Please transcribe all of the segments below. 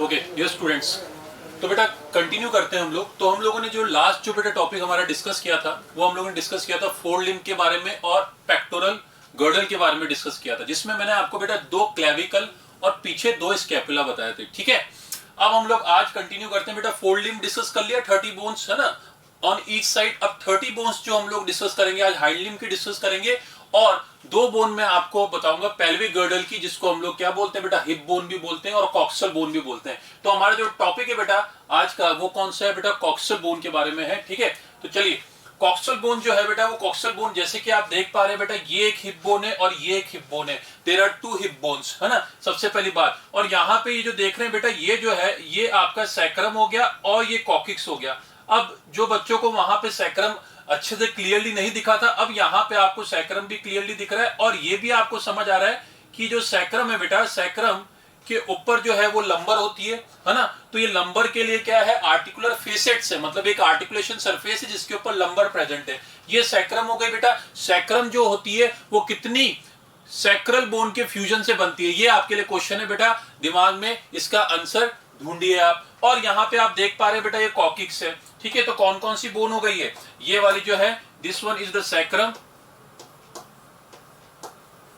Okay dear students, तो बेटा continue करते हैं हम लोग। तो हम लोगों ने जो लास्ट जो बेटा टॉपिक हमारा डिस्कस किया था वो हम लोगों ने डिस्कस किया था फोर लिम्ब के बारे में और पेक्टोरल गर्डल के बारे में डिस्कस किया था, जिसमें मैंने आपको बेटा दो क्लेविकल और पीछे दो स्कैपुला बताए थे। ठीक है, अब हम लोग आज कंटिन्यू करते हैं बेटा। फोर लिम्ब डिस्कस कर लिया, 30 बोन्स है ना ऑन ईच साइड। अब 30 बोन्स जो हम लोग डिस्कस करेंगे आज हाइंड लिम्ब की डिस्कस करेंगे, और दो बोन में आपको बताऊंगा पेल्विक गर्डल की, जिसको हम लोग क्या बोलते हैं बेटा, हिप बोन भी बोलते हैं और कॉक्सल बोन भी बोलते हैं। तो हमारा जो टॉपिक है बेटा आज का वो कौन सा है बेटा, कॉक्सल बोन के बारे में है। ठीक है, तो चलिए कॉक्सल बोन जो है बेटा, वो कॉक्सल बोन जैसे कि आप देख पा रहे हैं बेटा, ये एक हिप बोन है और ये एक हिप बोन है। There are two hip bones, है ना, सबसे पहली बात। और यहाँ पे ये जो देख रहे हैं बेटा, ये जो है ये आपका सैक्रम हो गया और ये कॉकिक्स हो गया। अब जो बच्चों को वहां पे सैक्रम अच्छे से क्लियरली नहीं दिखा था, अब यहाँ पे आपको सैक्रम भी क्लियरली दिख रहा है, और ये भी आपको समझ आ रहा है कि जो सैक्रम है बेटा, सैक्रम के ऊपर जो है वो लंबर होती है ना। तो ये लंबर के लिए क्या है, आर्टिकुलर फेसेट्स है, मतलब एक आर्टिकुलेशन सरफेस है जिसके ऊपर लंबर प्रेजेंट है। ये सैक्रम हो गई बेटा। सैक्रम जो होती है वो कितनी सैक्रल बोन के फ्यूजन से बनती है, ये आपके लिए क्वेश्चन है बेटा, दिमाग में इसका आंसर ढूंढिए आप। और यहाँ पे आप देख पा रहे हैं बेटा, ये कॉकिक्स है। ठीक है, तो कौन कौन सी बोन हो गई है, ये वाली जो है, this one is the sacrum.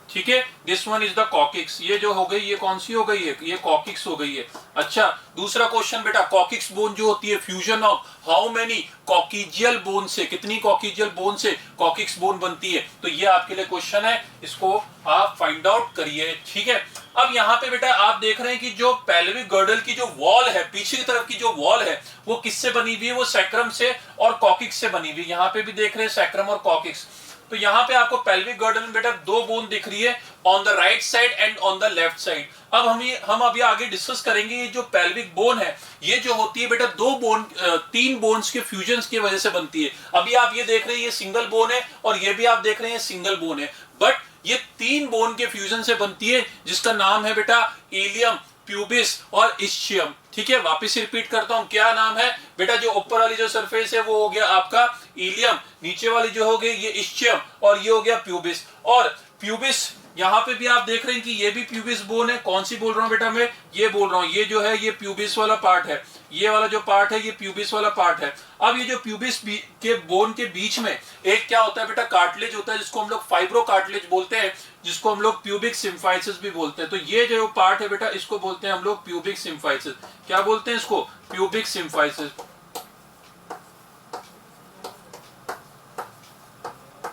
ठीक है, this one is the coccyx. ये जो हो गई ये कौन सी हो गई है, ये कॉकिक्स हो गई है। अच्छा, दूसरा क्वेश्चन बेटा, कॉकिक्स बोन जो होती है fusion of how many coccygeal bone से, कितनी कॉकिजियल बोन से कॉकिक्स बोन बनती है। तो ये आपके लिए क्वेश्चन है, इसको आप फाइंड आउट करिए। ठीक है, अब यहाँ पे बेटा आप देख रहे हैं कि जो पेल्विक गर्डल की जो वॉल है, पीछे की तरफ की जो वॉल है, वो किससे बनी हुई है, वो सैक्रम से और कॉकिक्स से बनी हुई है। यहाँ पे भी देख रहे हैं सैक्रम और कॉकिक्स। तो यहाँ पे आपको पेल्विक गर्डल में बेटा दो बोन दिख रही है, on the right side and on the left side. अब हम अभी आगे डिस्कस करेंगे ये जो पेल्विक बोन है, ये जो होती है बेटा तीन बोन्स के फ्यूजन्स की वजह से बनती है। अभी आप ये देख रहे हैं ये सिंगल बोन है, और ये भी आप देख रहे हैं सिंगल बोन है, बट ये तीन बोन के फ्यूजन से बनती है, जिसका नाम है बेटा इलियम, प्यूबिस और इस्चियम। ठीक है, वापस रिपीट करता हूं, क्या नाम है बेटा, जो ऊपर वाली जो सरफेस है वो हो गया आपका इलियम, नीचे वाली जो हो गई ये इस्चियम, और ये हो गया प्यूबिस। और प्यूबिस यहाँ पे भी आप देख रहे हैं कि ये भी प्यूबिस बोन है। कौन सी बोल रहा हूं बेटा मैं, ये बोल रहा हूं, ये जो है ये प्यूबिस वाला पार्ट है, ये वाला जो पार्ट है ये प्यूबिस वाला पार्ट है। अब ये जो प्यूबिस के बोन के बीच में एक क्या होता है बेटा, कार्टिलेज होता है, जिसको हम लोग फाइब्रो कार्टिलेज बोलते हैं, जिसको हम लोग प्यूबिक सिम्फाइसिस भी बोलते हैं। तो ये जो पार्ट है बेटा, इसको बोलते हैं हम लोग प्यूबिक सिम्फाइसिस। क्या बोलते हैं इसको, प्यूबिक सिम्फाइसिस।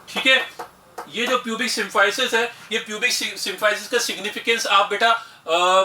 ठीक है, ये जो प्यूबिक सिम्फाइसिस है, ये प्यूबिक सिम्फाइसिस का सिग्निफिकेंस आप बेटा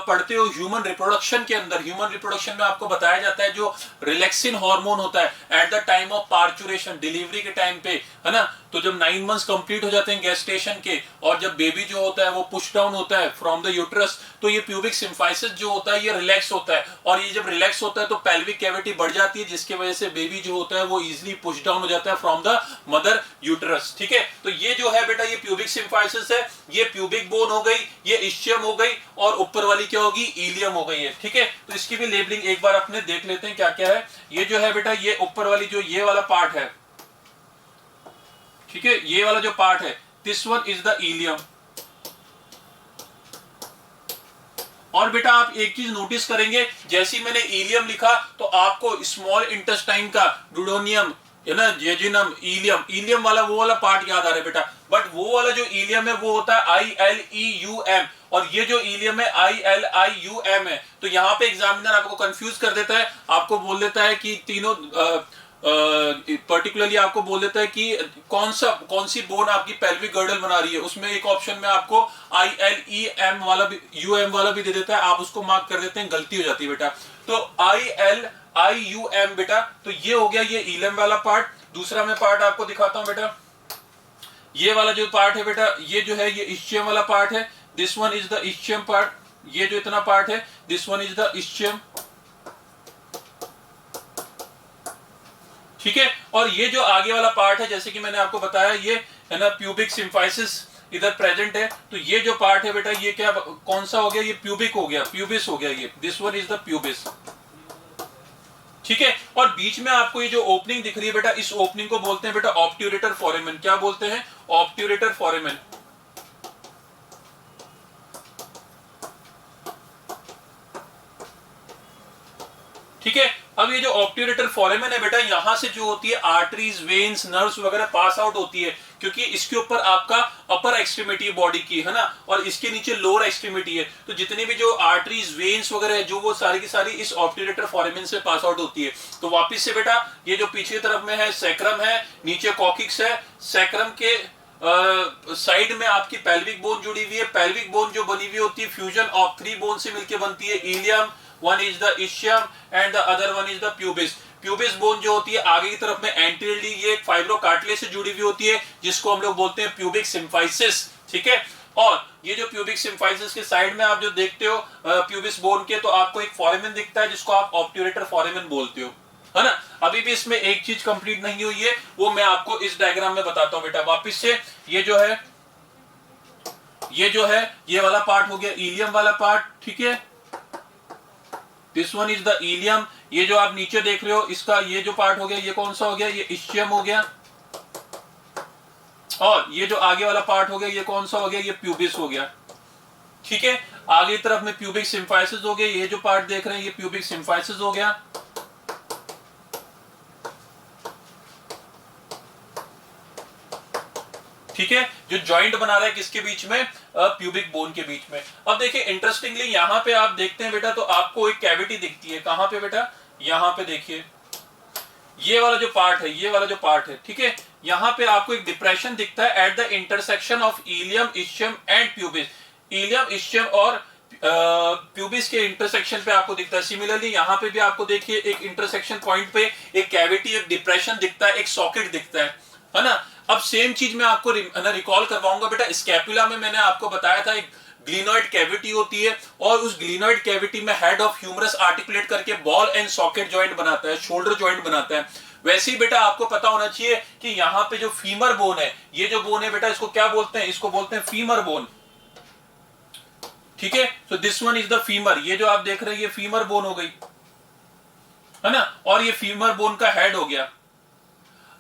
पढ़ते हो ह्यूमन रिप्रोडक्शन के अंदर। ह्यूमन रिप्रोडक्शन में आपको बताया जाता है जो रिलैक्सिन हार्मोन होता है at the time of parturition, delivery के टाइम पे, है ना। तो जब 9 मंथ्स कंप्लीट हो जाते हैं गेस्टेशन के, और जब बेबी जो होता है वो पुश डाउन होता है फ्रॉम द यूट्रस, तो ये प्यूबिक सिम्फाइसिस जो होता है ये रिलैक्स होता है, और ये जब रिलैक्स होता है तो पेल्विक कैविटी बढ़ जाती है, जिसकी वजह से बेबी जो होता है वो इजिली पुश डाउन हो जाता है फ्रॉम द मदर यूट्रस। ठीक है, तो ये जो है बेटा ये प्यूबिक सिम्फाइसिस है, ये प्यूबिक बोन हो गई, ये इस्चियम हो गई, और ऊपर वाली क्या होगी, इलियम हो गई है। ठीक है, तो इसकी भी लेबलिंग एक बार अपने देख लेते हैं क्या क्या है। ये जो है बेटा, ये ऊपर वाली जो ये वाला पार्ट है, ठीक है, ये वाला जो पार्ट है, this one is the ilium. और बेटा आप एक चीज नोटिस करेंगे, जैसे ही मैंने इलियम लिखा तो आपको स्मॉल इंटेस्टाइन का डुडोनियम, है ना, जेजिनम, इलियम, इलियम वाला वो वाला पार्ट याद आ रहा है बेटा, बट वो वाला जो इलियम है वो होता है ILEUM, और ये जो इलियम है ILIUM है। तो यहाँ पे एग्जामिनर आपको कंफ्यूज कर देता है, आपको बोल देता है कि तीनों पर्टिकुलरली आपको बोल देता है कि कौन सी बोन आपकी पेल्विक गर्डल बना रही है। उसमें एक ऑप्शन में आपको ILEM वाला भी, UM वाला भी दे देता है, आप उसको मार्क कर देते हैं, गलती हो जाती है बेटा। तो ILIUM बेटा, तो ये हो गया ये इलियम वाला पार्ट। दूसरा मैं पार्ट आपको दिखाता हूं बेटा, ये वाला जो पार्ट है बेटा, ये जो है ये इस्चियम वाला पार्ट है, this one is the ischium part. ये जो इतना पार्ट है, this one is the ischium. ठीक है, और ये जो आगे वाला पार्ट है, जैसे कि मैंने आपको बताया, ये है ना प्यूबिक सिम्फाइसिस इधर प्रेजेंट है। तो ये जो पार्ट है बेटा, ये क्या कौन सा हो गया, ये प्यूबिक हो गया, प्यूबिस हो गया, ये this one is the pubis. ठीक है, और बीच में आपको ये जो ओपनिंग दिख रही है बेटा, इस ओपनिंग को बोलते हैं बेटा ऑब्ट्यूरेटर फोरेमेन। क्या बोलते हैं, ऑब्ट्यूरेटर फोरेमेन। ठीक है। अब ये जो ऑब्ट्यूरेटर फोरामेन है बेटा, यहां से जो होती है आर्टरीज, वेन्स, नर्व्स वगैरह पास आउट होती है, क्योंकि इसके ऊपर आपका अपर एक्सट्रीमिटी बॉडी की है ना, और इसके नीचे लोअर एक्सट्रीमिटी है, तो जितनी भी जो आर्टरीज, वेन्स वगैरह है जो वो सारी की सारी इस ऑब्ट्यूरेटर फोरामेन से पास आउट होती है। तो वापिस से बेटा, ये जो पीछे तरफ में है सैक्रम है, नीचे कॉकिक्स है, सैक्रम के साइड में आपकी पेल्विक बोन जुड़ी हुई है। पेल्विक बोन जो बनी हुई होती है फ्यूजन ऑफ 3 बोन से मिलकर बनती है, ilium, one is the ischium and the other one is the pubis. Pubis bone जो होती है आगे की तरफ में एंटीरियरली ये एक फाइब्रोकार्टिलेज से जुड़ी हुई होती है, जिसको हम लोग बोलते हैं प्यूबिक सिम्फाइसिस। ठीक है। और ये जो प्यूबिक सिम्फाइसिस के साइड में आप जो देखते हो प्यूबिस बोन के, तो आपको एक फोरामेन दिखता है जिसको आप ऑब्ट्यूरेटर फोरामेन बोलते हो, है ना। अभी भी इसमें एक चीज कंप्लीट नहीं हुई है, वो मैं आपको इस डायग्राम में बताता हूं बेटा। वापिस से ये जो है ये वाला पार्ट हो गया इलियम वाला पार्ट। ठीक है, this one is the ilium. ये जो आप नीचे देख रहे हो इसका ये जो पार्ट हो गया, ये कौन सा हो गया, ये इशियम हो गया। और ये जो आगे वाला पार्ट हो गया, ये कौन सा हो गया, ये प्यूबिस हो गया। ठीक है, आगे तरफ में प्यूबिक सिम्फाइसिस हो गया। ये जो पार्ट देख रहे हैं ये प्यूबिक सिम्फाइसिस हो गया। ठीक है, जो जॉइंट बना रहा है किसके बीच में, प्यूबिक बोन के बीच में। अब देखिए इंटरेस्टिंगली यहां पे आप देखते हैं बेटा, तो आपको एक कैविटी दिखती है। कहां पे बेटा, यहां पे देखिए, ये वाला जो पार्ट है, ये वाला जो पार्ट है, ठीक है, यहां पे आपको एक डिप्रेशन दिखता है at the intersection of ilium, ischium and pubis. Ilium, ischium और प्यूबिस के इंटरसेक्शन पे आपको दिखता है। सिमिलरली यहां पे भी आपको देखिए एक इंटरसेक्शन पॉइंट पे एक कैविटी, एक डिप्रेशन दिखता है, एक सॉकेट दिखता है ना। अब सेम चीज मैं आपको रिकॉल करवाऊंगा बेटा। स्कैपुला में मैंने आपको बताया था एक ग्लिनोइड कैविटी होती है, और उस ग्लिनोइड कैविटी में हेड ऑफ ह्यूमरस आर्टिकुलेट करके बॉल एंड सॉकेट जॉइंट बनाता है, शोल्डर जॉइंट बनाता है। वैसे ही बेटा आपको पता होना चाहिए कि यहाँ पे जो फीमर बोन है, ये जो बोन है बेटा, इसको क्या बोलते हैं, इसको बोलते हैं फीमर बोन। ठीक है, so this one is the femur. ये जो आप देख रहे हैं ये फीमर बोन हो गई, है ना, और ये फीमर बोन का हेड हो गया।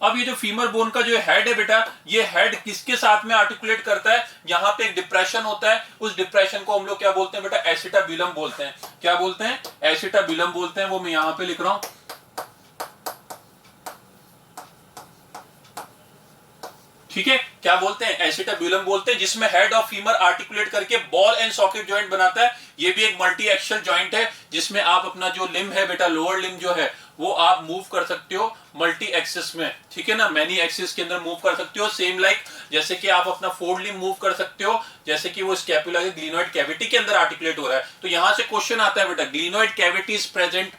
अब ये जो फीमर बोन का जो हेड है बेटा, ये हेड किसके साथ में आर्टिकुलेट करता है, यहां पे एक डिप्रेशन होता है। उस डिप्रेशन को हम लोग क्या बोलते हैं बेटा, एसिटाब्यूलम बोलते हैं। क्या बोलते हैं, एसिटाब्यूलम बोलते हैं। वो मैं यहां पे लिख रहा हूं। ठीक है, क्या बोलते हैं, एसिटाब्यूलम बोलते हैं, जिसमें हेड ऑफ फीमर आर्टिकुलेट करके बॉल एंड सॉकेट जॉइंट बनाता है। ये भी एक मल्टी एक्सियल जॉइंट है, जिसमें आप अपना जो लिम्ब है बेटा, लोअर लिम्ब जो है वो आप मूव कर सकते हो मल्टी एक्सिस में। ठीक है ना, मैनी एक्सिस के अंदर मूव कर सकते हो। सेम लाइक जैसे कि आप अपना फोर्ड लिम्ब मूव कर सकते हो, जैसे कि वो स्कैपुला के ग्लिनोइड कैविटी के अंदर आर्टिकुलेट हो रहा है। तो यहां से क्वेश्चन आता है बेटा, glenoid cavity is present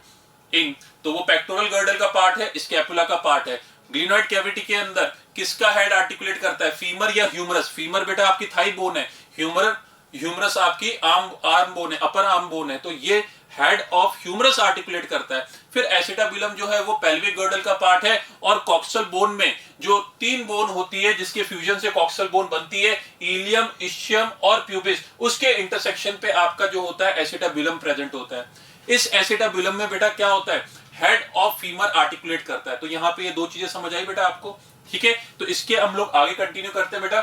in, तो वो पेक्टोरल गर्डल का पार्ट है, स्कैपुला का पार्ट है। ग्लिनोइड कैविटी के अंदर किसका हेड आर्टिकुलेट करता है, फीमर या ह्यूमरस। फीमर बेटा आपकी थाई बोन है, ह्यूमरस आपकी आर्म बोन है, अपर आर्म बोन है। तो ये हेड ऑफ ह्यूमरस आर्टिकुलेट करता है। फिर एसिटाब्यूलम जो है वो पेल्विक गर्डल का पार्ट है, और कॉक्सल बोन में जो 3 बोन होती है जिसके फ्यूजन से कॉक्सल बोन बनती है, इलियम, इशियम और प्यूबिस, उसके इंटरसेक्शन पे आपका जो होता है एसिटाब्यूलम प्रेजेंट होता है। इस एसिटाब्यूलम में बेटा क्या होता है, हेड ऑफ फीमर आर्टिकुलेट करता है। तो यहां पे ये 2 चीजें समझ आई बेटा आपको। ठीक है, तो इसके हम लोग आगे कंटिन्यू करते हैं बेटा।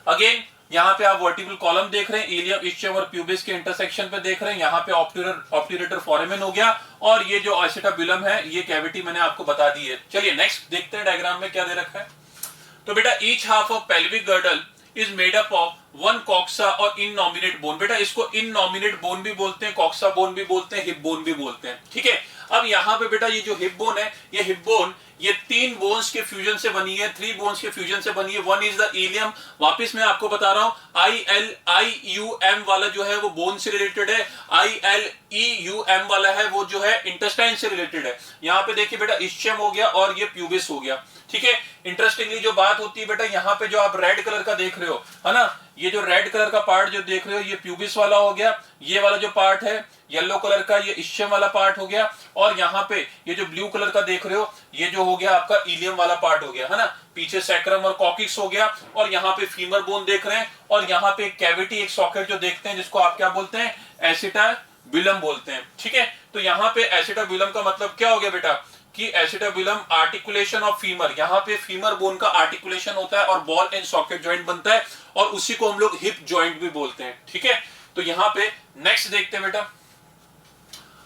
अगेन यहाँ पे आप वर्टिकल कॉलम देख रहे हैं, इलियम, इशियम और प्यूबिस के इंटरसेक्शन पे देख रहे हैं। यहाँ पे ऑब्ट्यूरेटर फोरामेन हो गया, और ये जो एसिटाब्यूलम है ये कैविटी मैंने आपको बता दी है। चलिए नेक्स्ट देखते हैं डायग्राम में क्या दे रखा है। तो बेटा each half of pelvic girdle is made up of 1 coxa और इननॉमिनेट बोन। बेटा इसको इननॉमिनेट बोन भी बोलते हैं, कॉक्सा बोन भी बोलते हैं, हिप बोन भी बोलते हैं। ठीक है, अब यहाँ पे बेटा ये जो हिप बोन है, ये हिप बोन ये 3 बोन्स के फ्यूजन से बनी है, 3 बोन्स के फ्यूजन से बनी है। One is the ilium. वापिस मैं आपको बता रहा हूं, ILIUM वाला जो है वो बोन से रिलेटेड है, ILEUM वाला है वो जो है इंटेस्टाइन से रिलेटेड है। यहाँ पे देखिए बेटा इशियम हो गया और ये प्यूबिस हो गया। ठीक है, इंटरेस्टिंगली जो बात होती है बेटा, यहाँ पे जो आप रेड कलर का देख रहे हो, है ना, ये जो रेड कलर का पार्ट जो देख रहे हो ये प्यूबिस वाला हो गया। ये वाला जो पार्ट है येलो कलर का, ये इशियम वाला पार्ट हो गया। और यहाँ पे ये जो ब्लू कलर का देख रहे हो ये जो हो गया आपका इलियम वाला पार्ट हो गया, है ना। पीछे सैक्रम और कॉकिक्स हो गया, और यहाँ पे फीमर बोन देख रहे हैं, और यहाँ पे एक कैविटी, एक सॉकेट जो देखते हैं, जिसको आप क्या बोलते हैं, एसिटाब्यूलम बोलते हैं। ठीक है, तो यहाँ पे एसिटाब्यूलम का मतलब क्या हो गया बेटा, कि एसिटाब्यूलम आर्टिकुलेशन ऑफ फीमर, यहाँ पे फीमर बोन का आर्टिकुलेशन होता है और बॉल एंड सॉकेट जॉइंट बनता है, और उसी को हम लोग हिप जॉइंट भी बोलते हैं। ठीक है, तो यहाँ पे नेक्स्ट देखते हैं बेटा।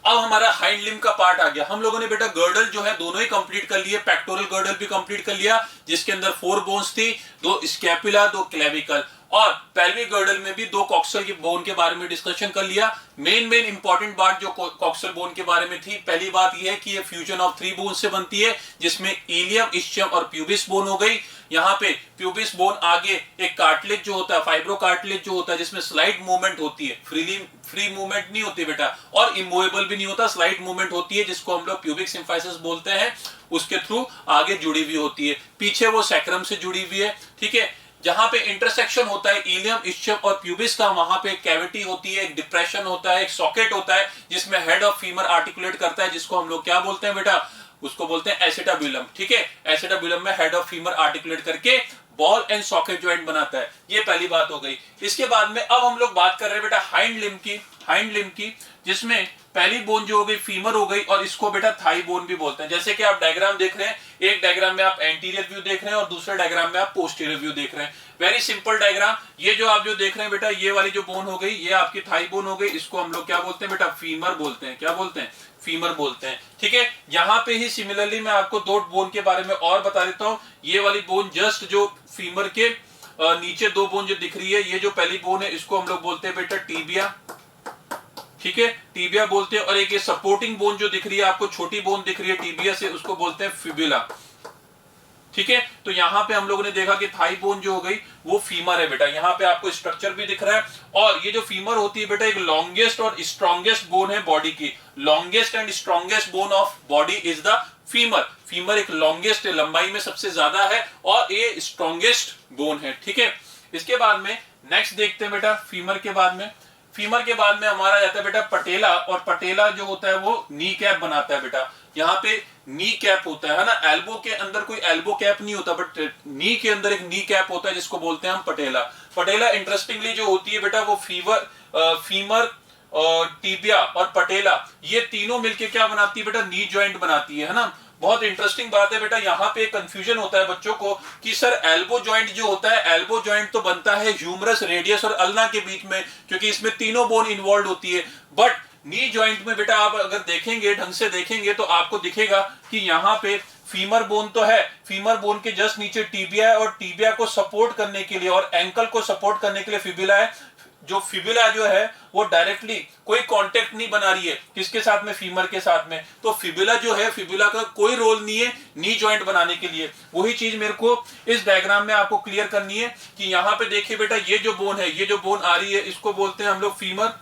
अब हमारा हाइंड लिम्ब का पार्ट आ गया। हम लोगों ने बेटा गर्डल जो है दोनों ही कंप्लीट कर लिए, पेक्टोरल गर्डल भी कंप्लीट कर लिया जिसके अंदर 4 बोन्स थी, 2 स्कैपुला 2 क्लेविकल, और पेल्विक गर्डल में भी 2 कॉक्सल के बोन के बारे में डिस्कशन कर लिया। मेन इंपॉर्टेंट बात जो कॉक्सल बोन के बारे में थी, पहली बात यह है कि ये फ्यूजन ऑफ 3 बोन से बनती है जिसमें इलियम, इस्चियम और प्यूबिस बोन हो गई। यहाँ पे प्यूबिस बोन आगे एक कार्टिलेज जो होता है, फाइब्रो कार्टिलेज जो होता है जिसमें स्लाइड मूवमेंट होती है, फ्री मूवमेंट नहीं होती बेटा, और इमूवेबल भी नहीं होता, स्लाइड मूवमेंट होती है जिसको हम लोग प्यूबिक सिम्फाइसिस बोलते हैं, उसके थ्रू आगे जुड़ी हुई होती है। पीछे वो सैक्रम से जुड़ी हुई है, ठीक है। जहां पे इंटरसेक्शन होता है इलियम, इस्चियम और प्यूबिस का, वहां पे एक कैविटी होती है, एक डिप्रेशन होता है, एक सॉकेट होता है जिसमें हेड ऑफ फीमर आर्टिकुलेट करता है, जिसको हम लोग क्या बोलते हैं बेटा, उसको बोलते हैं एसिटाब्यूलम, ठीक है। एसिटाब्यूलम में हेड ऑफ फीमर आर्टिकुलेट करके बॉल एंड सॉकेट जॉइंट बनाता है। ये पहली बात हो गई। इसके बाद में अब हम लोग बात कर रहे हैं बेटा हाइंड लिम्ब की, जिसमें पहली बोन जो हो गई फीमर हो गई, और इसको बेटा थाई बोन भी बोलते हैं। जैसे कि आप डायग्राम देख रहे हैं, एक डायग्राम में आप एंटीरियर व्यू देख रहे हैं और दूसरे डायग्राम में आप पोस्टीरियर व्यू देख रहे हैं। Very simple diagram. ये जो आप जो देख रहे हैं बेटा, ये वाली जो बोन हो गई, ये आपकी थाई बोन हो गई, इसको हम लोग क्या बोलते हैं बेटा, फीमर बोलते हैं। क्या बोलते हैं? फीमर बोलते हैं, ठीक है। यहां पे ही सिमिलरली मैं आपको 2 बोन के बारे में और बता देता हूं। ये वाली बोन जस्ट जो फीमर के नीचे 2 बोन जो दिख रही है, ये जो पहली बोन है इसको हम लोग बोलते हैं बेटा टीबिया, ठीक है, टीबिया बोलते हैं। और एक ये सपोर्टिंग बोन जो दिख रही है आपको, छोटी बोन दिख रही है टीबिया से, उसको बोलते हैं फिबुला, ठीक है। तो यहाँ पे हम लोगों ने देखा कि थाई बोन जो हो गई वो फीमर है बेटा। यहाँ पे आपको स्ट्रक्चर भी दिख रहा है, और ये जो फीमर होती है बेटा एक लॉन्गेस्ट और स्ट्रॉन्गेस्ट बोन है बॉडी की। Longest and strongest bone of body is the femur. Femur एक लॉन्गेस्ट है, लंबाई में सबसे ज्यादा है, और ये स्ट्रॉन्गेस्ट बोन है, ठीक है। इसके बाद में नेक्स्ट देखते हैं बेटा, फीमर के बाद में हमारा जाता है बेटा पटेला, और पटेला जो होता है वो नी कैप बनाता है बेटा। यहाँ पे नी कैप होता है ना, एल्बो के अंदर कोई एल्बो कैप नहीं होता, बट नी के अंदर एक नी कैप होता है जिसको बोलते हैं हम पटेला। पटेला इंटरेस्टिंगली जो होती है बेटा वो फीमर, टीबिया और पटेला, ये तीनों मिलके क्या बनाती है बेटा, नी जॉइंट बनाती है ना। बहुत इंटरेस्टिंग बात है बेटा। यहाँ पे कंफ्यूजन होता है बच्चों को कि सर एल्बो जॉइंट जो होता है, एल्बो जॉइंट तो बनता है ह्यूमरस, रेडियस और अल्ना के बीच में, क्योंकि इसमें तीनों बोन इन्वॉल्व होती है। बट नी जॉइंट में बेटा आप अगर देखेंगे, ढंग से देखेंगे, तो आपको दिखेगा कि यहाँ पे फीमर बोन तो है, फीमर बोन के जस्ट नीचे टीबिया है, और टीबिया को सपोर्ट करने के लिए और एंकल को सपोर्ट करने के लिए फिबुला है। जो फिबुला जो है वो डायरेक्टली कोई कांटेक्ट नहीं बना रही है किसके साथ में, फीमर के साथ में। तो फिबुला जो है, फिबुला का कोई रोल नहीं है नी जॉइंट बनाने के लिए। वही चीज मेरे को इस डायग्राम में आपको क्लियर करनी है कि यहाँ पे देखिए बेटा, ये जो बोन है, ये जो बोन आ रही है, इसको बोलते हैं हम लोग फीमर,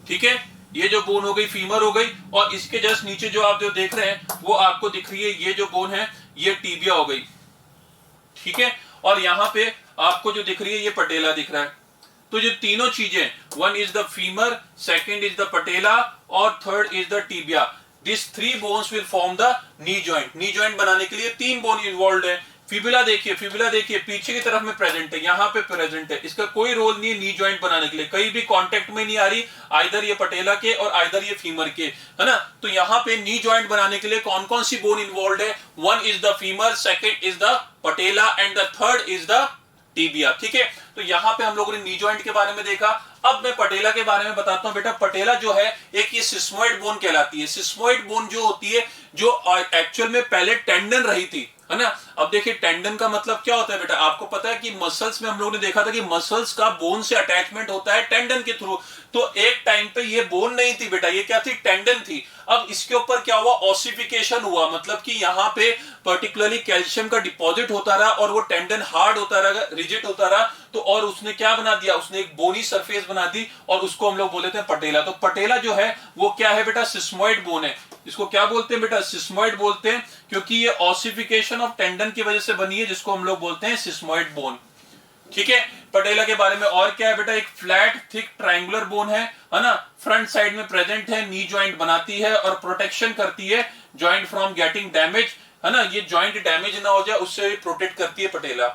ठीक है। ये जो बोन हो गई फीमर हो गई, और इसके जस्ट नीचे जो आप जो देख रहे हैं वो आपको दिख रही है, ये जो बोन है ये टीबिया हो गई, ठीक है। और यहाँ पे आपको जो दिख रही है ये पटेला दिख रहा है। तो ये तीनों चीजें, one is the femur, second is the patella, और third is the tibia. This 3 bones will form the knee joint. Knee joint बनाने के लिए 3 बोन इन्वॉल्व है। फिबुला देखिए पीछे की तरफ में प्रेजेंट है, यहाँ पे प्रेजेंट है, इसका कोई रोल नहीं है नी जॉइंट बनाने के लिए, कहीं भी कांटेक्ट में नहीं आ रही, आइदर ये पटेला के और आइदर ये फीमर के, है ना। तो यहाँ पे नी जॉइंट बनाने के लिए कौन कौन सी बोन इन्वॉल्व है, one is the femur, second is the patella, and the third is the tibia, ठीक है। तो यहाँ पे हम लोगों ने नी जॉइंट के बारे में देखा। अब मैं पटेला के बारे में बताता हूँ बेटा। पटेला जो है एक ये सिस्मोइड बोन कहलाती है। सिस्मोइड बोन जो होती है, जो एक्चुअल में पहले टेंडन रही थी, है ना। अब देखिए टेंडन का मतलब क्या होता है बेटा, आपको पता है कि मसल्स में हम लोगों ने देखा था कि मसल्स का बोन से अटैचमेंट होता है टेंडन के थ्रू। तो एक टाइम पे ये बोन नहीं थी बेटा, ये क्या थी, टेंडन थी। अब इसके ऊपर क्या हुआ, ऑसिफिकेशन हुआ, मतलब कि यहाँ पे पर्टिकुलरली कैल्शियम का डिपॉजिट होता रहा और वो टेंडन हार्ड होता रहा, रिजिड होता रहा। तो और उसने क्या बना दिया, उसने एक बोनी सरफेस बना दी, और उसको हम लोग बोलते हैं पटेला। तो पटेला जो है वो क्या है बेटा, सिस्मोइड बोन है। इसको क्या बोलते हैं बेटा, सिस्मोइड बोलते हैं, क्योंकि ये ऑसिफिकेशन ऑफ टेंडन की वजह से बनी है, जिसको हम लोग बोलते हैं सिस्मोइड बोन, ठीक है। पटेला के बारे में और क्या है बेटा, एक फ्लैट थिक ट्रायंगुलर बोन है ना, फ्रंट साइड में प्रेजेंट है, नी जॉइंट बनाती है और प्रोटेक्शन करती है जॉइंट फ्रॉम गेटिंग डैमेज, है ना। ये जॉइंट डैमेज ना हो जाए उससे प्रोटेक्ट करती है पटेला,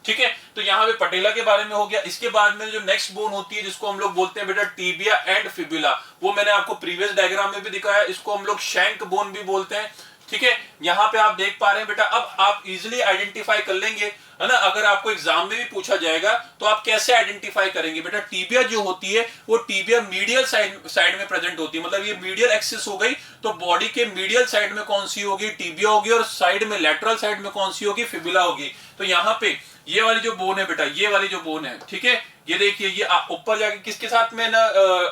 ठीक है। तो यहाँ पे पटेला के बारे में हो गया। इसके बाद में जो नेक्स्ट बोन होती है जिसको हम लोग बोलते हैं बेटा टीबिया एंड फिबुला, वो मैंने आपको प्रीवियस डायग्राम में भी दिखाया। इसको हम लोग शैंक बोन भी बोलते हैं। ठीक है, यहां पे आप देख पा रहे हैं बेटा। अब आप इजीली आइडेंटिफाई कर लेंगे, है ना। अगर आपको एग्जाम में भी पूछा जाएगा तो आप कैसे आइडेंटिफाई करेंगे बेटा। टीबिया जो होती है वो टीबिया मीडियल साइड में प्रेजेंट होती है, मतलब ये मीडियल एक्सिस हो गई, तो बॉडी के मीडियल साइड में कौन सी होगी, टीबिया होगी, और साइड में लेटरल साइड में कौन सी होगी, फिबुला होगी। तो यहाँ पे ये वाली जो बोन है बेटा, ये वाली जो बोन है, ठीक है, ये देखिए, ये ऊपर जाके किसके साथ में ना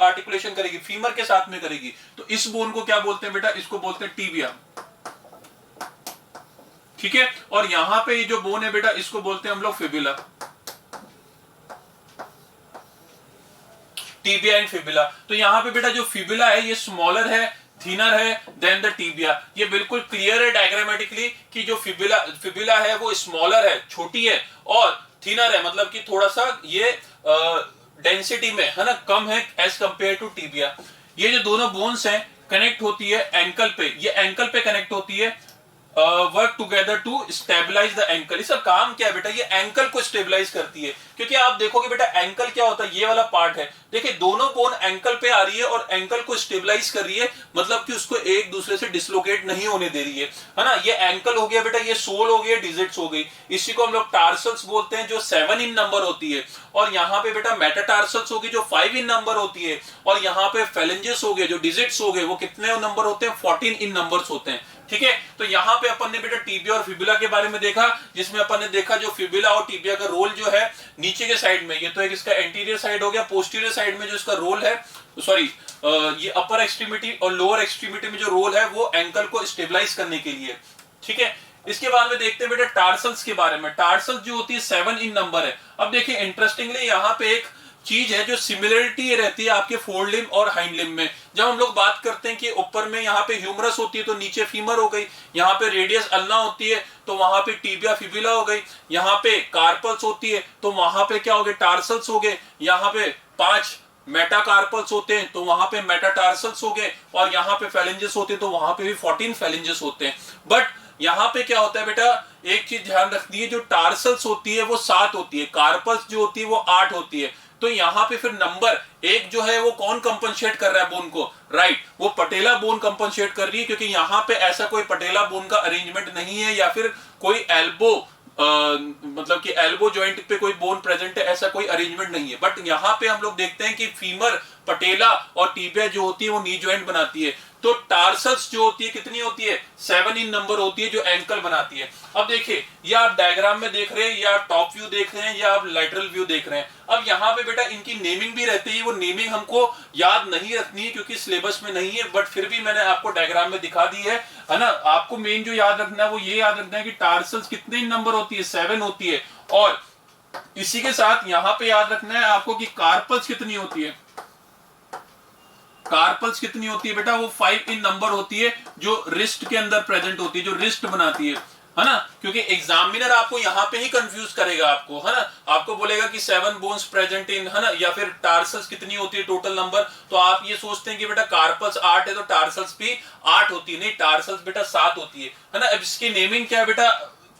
आर्टिकुलेशन करेगी, फीमर के साथ में करेगी। तो इस बोन को क्या बोलते हैं बेटा, इसको बोलते हैं टीबिया, ठीक है। और यहां पे ये जो बोन है बेटा, इसको बोलते हैं हम लोग फिबुला, टीबिया एंड फिबुला। तो यहां पे बेटा जो फिबुला है ये स्मॉलर है, थिनर है देन द टीबिया। ये बिल्कुल क्लियर है डायग्रामेटिकली कि जो फिबुला है वो स्मॉलर है, छोटी है, और थिनर है, मतलब कि थोड़ा सा ये डेंसिटी में, है ना, कम है एज कंपेयर टू टीबिया। ये जो दोनों बोन्स हैं कनेक्ट होती है एंकल पे, ये एंकल पे कनेक्ट होती है, work together to stabilise the ankle. इसका काम क्या है बेटा, ये एंकल को स्टेबलाइज करती है। क्योंकि आप देखोगे बेटा एंकल क्या होता है, ये वाला पार्ट है, देखिए दोनों बोन एंकल पे आ रही है और एंकल को स्टेबलाइज कर रही है, मतलब कि उसको एक दूसरे से डिसलोकेट नहीं होने दे रही है ना। ये एंकल हो गया बेटा, ये सोल हो गया, डिजिट्स हो गई, इसी को हम लोग टार्सल्स बोलते हैं, जो 7 इन नंबर होती है। और यहाँ पे बेटा मेटाटार्सल्स होगी जो 5 इन नंबर होती है, और यहाँ पे फेलेंजेस हो गए, जो डिजिट्स हो गए, वो कितने नंबर होते हैं, 14 इन नंबर्स होते हैं, ठीक है। तो यहाँ पे अपन ने बेटा टीबिया और फिबुला के बारे में देखा, जिसमें अपन ने देखा जो फिबुला और टीबिया का रोल जो है नीचे के साइड में, ये तो एक इसका एंटीरियर साइड हो गया, पोस्टीरियर साइड में जो इसका रोल है, सॉरी ये अपर एक्सट्रीमिटी और लोअर एक्सट्रीमिटी में जो रोल है वो एंकल को स्टेबलाइज करने के लिए, ठीक है। इसके बाद में देखते हैं बेटा टार्सल्स के बारे में। टार्सल्स जो होती है 7 इन नंबर है। अब देखिए इंटरेस्टिंगली यहाँ पे एक चीज है जो सिमिलरिटी रहती है आपके फोर लिम्ब और हाइंड लिम्ब में। जब हम लोग बात करते हैं कि ऊपर में यहाँ पे ह्यूमरस होती है तो नीचे फीमर हो गई, यहाँ पे रेडियस अल्ना होती है तो वहां पे टीबिया फिबुला हो गई, यहाँ पे कार्पल्स होती है तो वहां पे क्या हो गए, टार्सल्स हो गए, यहाँ पे 5 मेटाकार्पल्स होते हैं तो वहां पे मेटाटार्सल्स हो गए, और यहाँ पे फेलेंजेस होते हैं तो वहां पे भी 14 फेलेंजेस होते हैं। बट यहाँ पे क्या होता है बेटा, एक चीज ध्यान रखनी है, जो टार्सल्स होती है वो 7 होती है, कार्पल्स जो होती है वो 8 होती है। तो यहाँ पे फिर नंबर एक जो है वो कौन कंपनसेट कर रहा है बोन को, राइट, वो पटेला बोन कंपनसेट कर रही है, क्योंकि यहाँ पे ऐसा कोई पटेला बोन का अरेंजमेंट नहीं है, या फिर कोई एल्बो मतलब कि एल्बो जॉइंट पे कोई बोन प्रेजेंट है, ऐसा कोई अरेंजमेंट नहीं है। बट यहाँ पे हम लोग देखते हैं कि फीमर, पटेला और टीबिया जो होती है वो नी जॉइंट बनाती है। तो टार्सल्स जो होती है कितनी होती है, 7 इन नंबर होती है, जो एंकल बनाती है। अब देखिए ये आप डायग्राम में देख रहे हैं, या आप टॉप व्यू देख रहे हैं, या आप लैटरल व्यू देख रहे हैं। अब यहाँ पे बेटा इनकी नेमिंग भी रहती है, वो नेमिंग हमको याद नहीं रखनी है क्योंकि सिलेबस में नहीं है, बट फिर भी मैंने आपको डायग्राम में दिखा दी है ना। आपको मेन जो याद रखना है वो ये याद रखना है कि टार्सल्स कितने इन नंबर होती है, 7 होती है। और इसी के साथ यहाँ पे याद रखना है आपको कि कार्पल्स कितनी होती है, कार्पल्स कितनी होती है बेटा, वो 5 इन नंबर होती है, जो रिस्ट के अंदर प्रेजेंट होती है, जो रिस्ट बनाती है ना। क्योंकि एग्जामिनर आपको यहाँ पे ही कंफ्यूज करेगा आपको, है ना, आपको बोलेगा कि 7 बोन्स प्रेजेंट इन, है ना, या फिर टार्सल्स कितनी होती है टोटल नंबर, तो आप ये सोचते हैं कि बेटा कार्पल्स 8 है तो टार्सल्स भी 8 होती है, नहीं, टार्सल्स बेटा 7 होती है ना। अब इसकी नेमिंग क्या है बेटा,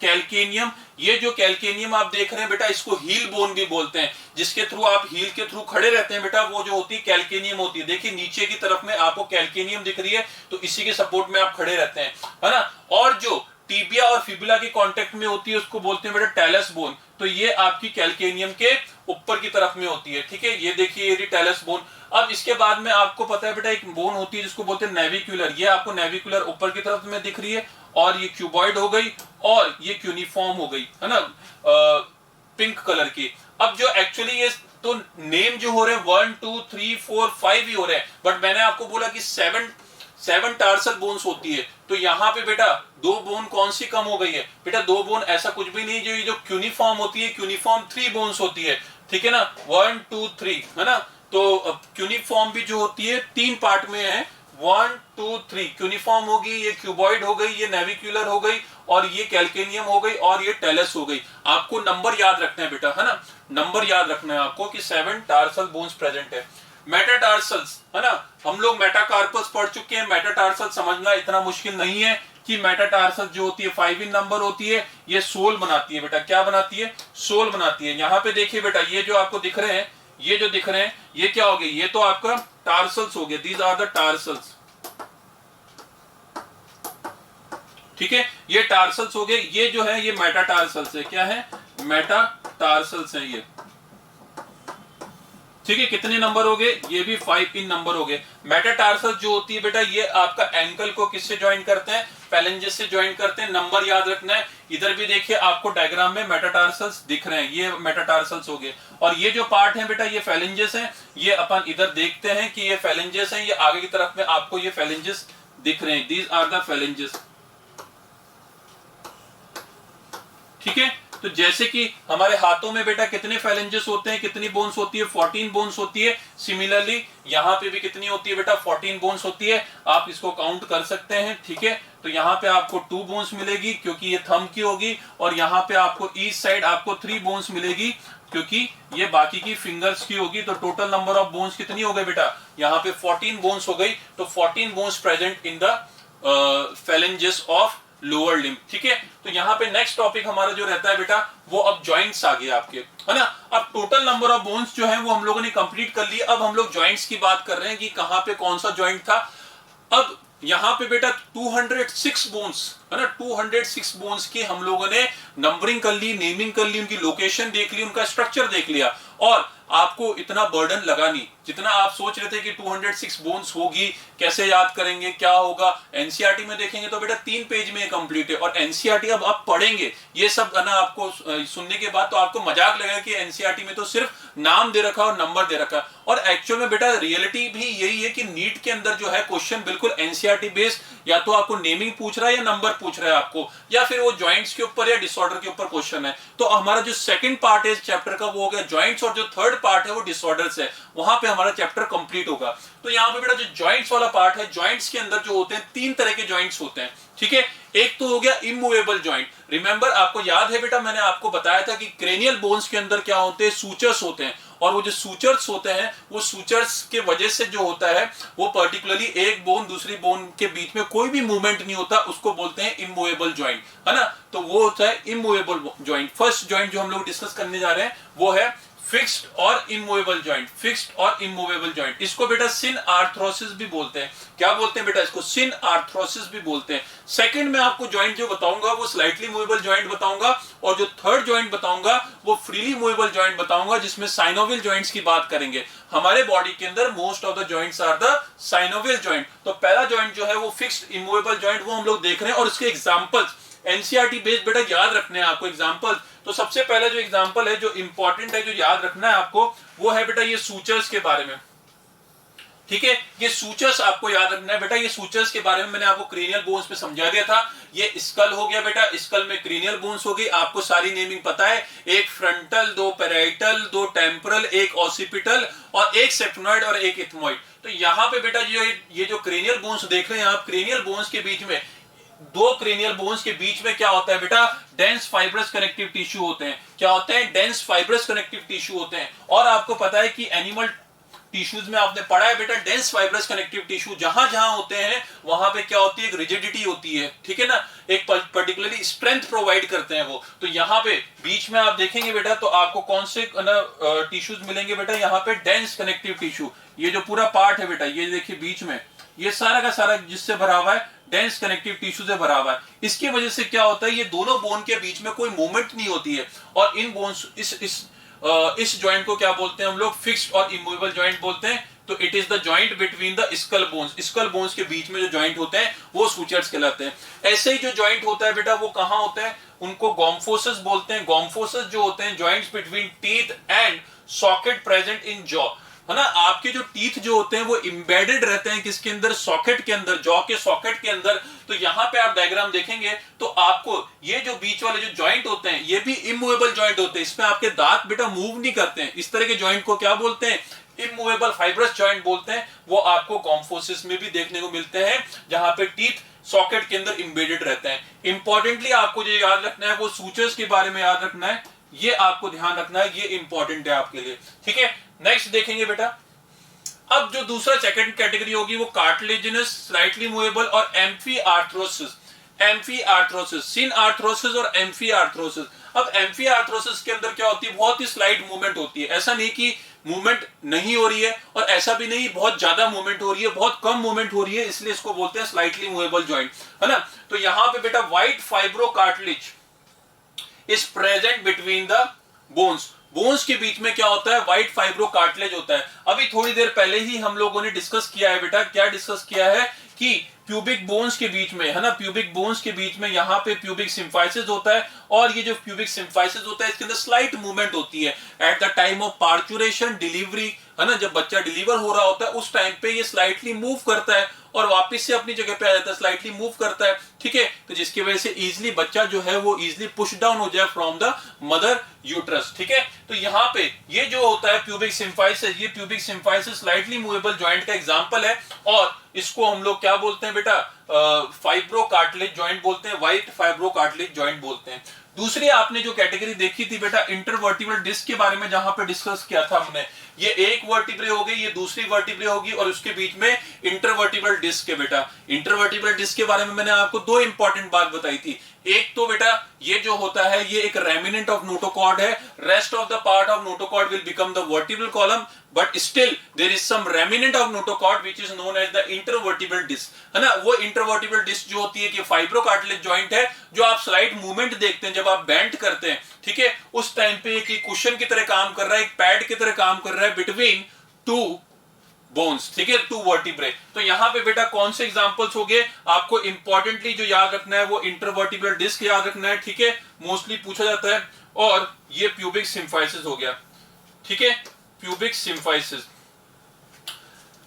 कैल्केनियम। ये जो कैल्केनियम आप देख रहे हैं बेटा, इसको हील बोन भी बोलते हैं, जिसके थ्रू आप हील के थ्रू खड़े रहते हैं बेटा, वो जो होती है कैल्केनियम होती है। देखिए नीचे की तरफ में आपको कैल्केनियम दिख रही है, तो इसी के सपोर्ट में आप खड़े रहते हैं, है ना। और जो टीबिया और फिबुला के कांटेक्ट में होती है उसको बोलते हैं बेटा टेलस बोन, तो ये आपकी कैल्केनियम के ऊपर की तरफ में होती है, ठीक है। ये देखिए ये टेलस बोन। अब इसके बाद में आपको पता है बेटा एक बोन होती है जिसको बोलते हैं नेविक्युलर। ये आपको नेविक्युलर ऊपर की तरफ में दिख रही है, और ये क्यूबॉइड हो गई, और ये क्यूनिफॉर्म हो गई, है ना, पिंक कलर की। अब जो एक्चुअली ये तो नेम जो हो रहे हैं 1 2 3 4 5 ही हो रहे हैं, बट मैंने आपको बोला कि 7 टार्सल बोन्स होती है। तो यहाँ पे बेटा 2 बोन कौन सी कम हो गई है बेटा, 2 बोन ऐसा कुछ भी नहीं, जो ये जो क्यूनिफॉर्म होती है, क्यूनिफॉर्म 3 बोन्स होती है, ठीक है ना, 1 2 3, है ना। तो क्यूनिफॉर्म भी जो होती है 3 पार्ट में है, 1 2 3 क्यूनिफॉर्म होगी, ये क्यूबॉइड हो गई, ये नेविक्युलर हो गई, और ये कैल्केनियम हो गई, और ये टेलस हो गई। आपको नंबर याद रखना है बेटा, है ना, नंबर याद रखना है आपको कि 7 टार्सल बोन्स प्रेजेंट है। मेटाटार्सल्स, है ना, हम लोग मेटाकार्पल्स पढ़ चुके हैं, मेटाटार्सल समझना इतना मुश्किल नहीं है कि मेटाटार्सल जो होती है 5 इन नंबर होती है, ये सोल बनाती है बेटा। क्या बनाती है, सोल बनाती है। यहाँ पे देखिए बेटा ये जो आपको दिख रहे हैं, ये जो दिख रहे हैं ये क्या हो गए, ये तो आपका टार्सल्स हो गए, दीज आर द टार्सल्स, ठीक है, ये टार्सल्स हो गए। ये जो है ये मेटाटार्सल्स है। क्या है? मेटाटार्सल्स है ये। ठीक है, कितने नंबर हो गए? ये भी 5 इन नंबर हो गए। मेटाटार्सल्स जो होती है बेटा, ये आपका एंकल को किससे ज्वाइन करते हैं? फेलेंजेस से ज्वाइन करते हैं। नंबर याद रखना है। इधर भी देखिए आपको डायग्राम में मेटाटार्सल्स दिख रहे हैं, ये मेटाटार्सल्स हो गए। और ये जो पार्ट है बेटा, ये फेलेंजेस है। ये अपन इधर देखते हैं कि ये फेलेंजेस है। ये आगे की तरफ में आपको ये फेलेंजेस दिख रहे हैं। These are the phalanges. ठीक है, तो जैसे कि हमारे हाथों में बेटा कितने फेलेंजेस होते हैं, कितनी बोन्स होती है? 14 बोन्स होती है। सिमिलरली यहाँ पे भी कितनी होती है बेटा? 14 बोन्स होती है। आप इसको काउंट कर सकते हैं। ठीक है, तो यहाँ पे आपको 2 बोन्स मिलेगी क्योंकि ये थंब की होगी, और यहाँ पे आपको ईच साइड आपको 3 बोन्स मिलेगी क्योंकि ये बाकी की फिंगर्स की होगी। तो टोटल नंबर ऑफ बोन्स कितनी हो गई बेटा? यहाँ पे 14 बोन्स हो गई। तो 14 bones present in the phalanges of lower limb. ठीक है, तो यहाँ पे नेक्स्ट टॉपिक हमारा जो रहता है बेटा, वो अब जॉइंट्स आ गए आपके, है ना। अब टोटल नंबर ऑफ बोन्स जो है वो हम लोगों ने कंप्लीट कर लिया। अब हम लोग जॉइंट्स की बात कर रहे हैं कि कहाँ पे कौन सा जॉइंट था। अब यहाँ पे बेटा 206 बोन्स, है ना, 206 बोन्स की हम लोगों ने नंबरिंग कर ली, नेमिंग कर ली, उनकी लोकेशन देख ली, उनका स्ट्रक्चर देख लिया। और आपको इतना बर्डन लगा नहीं जितना आप सोच रहे थे कि 206 बोन्स होगी, कैसे याद करेंगे, क्या होगा। एनसीईआरटी में देखेंगे तो बेटा 3 पेज में कंप्लीट है। और एनसीईआरटी अब आप पढ़ेंगे ये सब, है ना, आपको सुनने के बाद तो आपको मजाक लगेगा कि एनसीईआरटी में तो सिर्फ नाम दे रखा और नंबर दे रखा। और एक्चुअल में बेटा रियलिटी भी यही है कि नीट के अंदर जो है क्वेश्चन बिल्कुल एनसीईआरटी बेस्ड, या तो आपको नेमिंग पूछ रहा है या नंबर पूछ रहा है आपको, या फिर वो जॉइंट्स के ऊपर या डिसऑर्डर के ऊपर क्वेश्चन है। तो हमारा जो सेकंड पार्ट है इस चैप्टर का वो हो गया जॉइंट्स, और जो थर्ड पार्ट है वो डिसऑर्डर्स है। वहां पे हमारा चैप्टर कंप्लीट होगा। तो यहाँ पे बेटा जो जॉइंट्स वाला पार्ट है, जॉइंट्स के अंदर जो होते हैं 3 तरह के जॉइंट्स होते हैं। ठीक है, एक तो हो गया इमूवेबल जॉइंट। रिमेंबर, आपको याद है बेटा, मैंने आपको बताया था कि क्रेनियल बोन्स के अंदर क्या होते हैं? सूचर्स होते हैं। और वो जो सूचर्स होते हैं, वो सूचर्स के वजह से जो होता है वो पर्टिकुलरली एक बोन दूसरी बोन के बीच में कोई भी मूवमेंट नहीं होता, उसको बोलते हैं इमूवेबल जॉइंट, है ना। तो वो होता है इमूवेबल जॉइंट। फर्स्ट जॉइंट जो हम लोग डिस्कस करने जा रहे हैं वो है फिक्स्ड और इमूवेबल जॉइंट। फिक्स्ड और इमूवेबल जॉइंट, इसको बेटा सिन आर्थ्रोसिस भी बोलते हैं। क्या बोलते हैं बेटा? इसको सिन आर्थ्रोसिस भी बोलते हैं। सेकंड में आपको जॉइंट जो बताऊंगा वो स्लाइटली मूवेबल जॉइंट बताऊंगा, और जो थर्ड जॉइंट बताऊंगा वो फ्रीली मूवेबल जॉइंट बताऊंगा, जिसमें साइनोवियल जॉइंट्स की बात करेंगे। हमारे बॉडी के अंदर most of the joints are the synovial joint. तो पहला जॉइंट जो है वो फिक्स्ड इमूवेबल जॉइंट, वो हम लोग देख रहे हैं। और इसके एग्जांपल्स एनसीईआरटी बेस्ड बेटा याद रखने हैं आपको एग्जांपल। तो सबसे पहला जो एग्जांपल है, जो इंपॉर्टेंट है, जो याद रखना है आपको, वो है बेटा ये सूचर्स के बारे में। ठीक है, ये सूचर्स आपको याद रखना है बेटा। ये सूचर्स के बारे में मैंने आपको क्रेनियल बोन्स पे समझा दिया था। ये स्कल हो गया बेटा, स्कल में क्रेनियल बोन्स हो गई। आपको सारी नेमिंग पता है, एक फ्रंटल, 2 पैराइटल, 2 टेम्पोरल, एक ऑसिपिटल, और एक सेफनॉइड और एक इथमॉइड। तो यहाँ पे बेटा ये जो क्रेनियल बोन्स देख रहे हैं आप, क्रेनियल बोन्स के बीच में, 2 क्रेनियल बोन्स के बीच में क्या होता है बेटा? डेंस फाइब्रस कनेक्टिव टिश्यू होते हैं। क्या होते हैं? डेंस फाइब्रस कनेक्टिव टिश्यू होते हैं। और आपको पता है कि एनिमल टिश्यूज में आपने पढ़ा है बेटा, डेंस फाइब्रस कनेक्टिव टिश्यू जहां जहां होते हैं वहां पे क्या होती है? एक रिजिडिटी होती है। ठीक है ना, एक पर्टिकुलरली स्ट्रेंथ प्रोवाइड करते हैं वो। तो यहाँ पे बीच में आप देखेंगे बेटा, तो आपको कौन से टिश्यूज मिलेंगे बेटा? यहाँ पे डेंस कनेक्टिव टिश्यू। ये जो पूरा पार्ट है बेटा, ये देखिए बीच में, ये सारा का सारा जिससे भरा हुआ है, डेंस कनेक्टिव टिश्यू से भरा हुआ है। इसकी वजह से क्या होता है? ये दोनों बोन के बीच में कोई मूवमेंट नहीं होती है। और इन बोन्स, इस जॉइंट को क्या बोलते हैं हम लोग? फिक्स्ड और इमूवेबल जॉइंट बोलते हैं। तो it is the joint between the skull bones. Skull bones के बीच में जो जॉइंट होते हैं वो सूचर्स कहलाते हैं। ऐसे ही जो जॉइंट होता है बेटा, वो कहां होता है? उनको गॉम्फोसस बोलते हैं। गॉम्फोसस जो होते हैं joints between teeth and socket present in jaw, है ना। आपके जो टीथ जो होते हैं वो इंबेडेड रहते हैं किसके अंदर? सॉकेट के अंदर, जॉ के सॉकेट के अंदर। तो यहां पे आप डायग्राम देखेंगे तो आपको ये जो बीच वाले जो जॉइंट होते हैं ये भी इमूवेबल जॉइंट होते हैं। इसमें आपके दांत बेटा मूव नहीं करते हैं। इस तरह के जॉइंट को क्या बोलते हैं? इमूवेबल फाइब्रस जॉइंट बोलते हैं। वो आपको गॉम्फोसिस में भी देखने को मिलते हैं, जहां पे टीथ सॉकेट के अंदर इंबेडेड रहते हैं। इंपॉर्टेंटली आपको जो याद रखना है वो सूचर्स के बारे में याद रखना है, ये आपको ध्यान रखना है, ये इंपॉर्टेंट है आपके लिए। ठीक है, नेक्स्ट देखेंगे बेटा। अब जो दूसरा सेकंड कैटेगरी होगी वो कार्टिलेजिनस, स्लाइटली मूवेबल और एम्फी आर्थ्रोसिस। एम्फी आर्थ्रोसिस, सिन आर्थ्रोसिस और एम्फी आर्थ्रोसिस। अब एम्फी आर्थ्रोसिस के अंदर क्या होती है? बहुत ही स्लाइट मूवमेंट होती है। ऐसा नहीं कि मूवमेंट नहीं हो रही है और ऐसा भी नहीं बहुत ज्यादा मूवमेंट हो रही है, बहुत कम मूवमेंट हो रही है, इसलिए इसको बोलते हैं स्लाइटली मूवेबल जॉइंट, है ना। तो यहां पे बेटा white fibro cartilage is present between the bones. Bones के बीच में क्या होता है, व्हाइट फाइब्रो कार्टिलेज होता है। अभी थोड़ी देर पहले ही हम लोगों ने डिस्कस किया है बेटा, क्या डिस्कस किया है कि प्यूबिक बोन्स के बीच में, है ना, प्यूबिक बोन्स के बीच में यहाँ पे प्यूबिक सिम्फाइसिस होता है और ये जो प्यूबिक सिम्फाइसिस होता है इसके अंदर स्लाइट मूवमेंट होती है at the time of parturition, delivery, है ना, जब बच्चा डिलीवर हो रहा होता है उस टाइम पे ये स्लाइटली मूव करता है और वापस से अपनी जगह पे आ जाता है, स्लाइटली मूव करता है, ठीक है। तो जिसकी वजह से इजीली बच्चा जो है वो इजीली पुश डाउन हो जाए फ्रॉम द मदर यूट्रस, ठीक है। तो यहाँ पे ये जो होता है प्यूबिक सिम्फाइसिस, ये pubic symphysis slightly movable joint का एग्जांपल है और इसको हम लोग क्या बोलते हैं बेटा, फाइब्रो कार्टिलेज जॉइंट बोलते हैं, व्हाइट फाइब्रो कार्टिलेज जॉइंट बोलते हैं। दूसरी आपने जो कैटेगरी देखी थी बेटा इंटरवर्टिब्रल डिस्क के बारे में, जहां पे डिस्कस किया था हमने, ये एक वर्टिब्रे हो गई, ये दूसरी वर्टिब्रे होगी और उसके बीच में इंटरवर्टिब्रल डिस्क है बेटा। इंटरवर्टिब्रल डिस्क के बारे में मैंने आपको दो इंपॉर्टेंट बात बताई थी। एक तो बेटा ये जो होता है ये एक रेमिनेंट ऑफ नोटोकॉर्ड है, rest of the part of notochord will become the vertebral column, but still there is some remnant of notochord which is known as the intervertebral disc, है ना। वो इंटरवर्टिब्रल डिस्क जो होती है कि fibro cartilage joint है, जो आप स्लाइड मूवमेंट देखते हैं जब आप बेंड करते हैं, ठीक है, उस टाइम पे एक कुशन की तरह काम कर रहा है, एक पैड की तरह काम कर रहा है बिटवीन टू बोन्स, ठीक है, टू वर्टिब्रे। तो यहां पे बेटा कौन से एग्जांपल्स हो गए, आपको इंपॉर्टेंटली जो याद रखना है वो इंटरवर्टिब्रल डिस्क याद रखना है, ठीक है, मोस्टली पूछा जाता है, और ये प्यूबिक सिम्फाइसिस हो गया, ठीक है, प्यूबिक सिम्फाइसिस।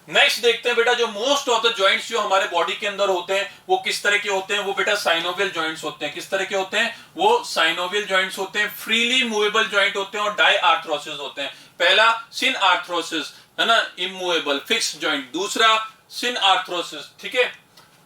नेक्स्ट देखते हैं बेटा जो मोस्ट ऑफ द जॉइंट्स जो हमारे बॉडी के अंदर होते हैं वो किस तरह के होते हैं, वो बेटा साइनोवियल जॉइंट्स होते हैं। किस तरह के होते हैं, वो साइनोवियल जॉइंट्स होते हैं, फ्रीली मूवेबल जॉइंट होते हैं और डाई आर्थरोसिस होते हैं। पहला सिन आर्थरोसिस, है ना, इमूवेबल फिक्स्ड जॉइंट, दूसरा सिन आर्थरोसिस, ठीक है,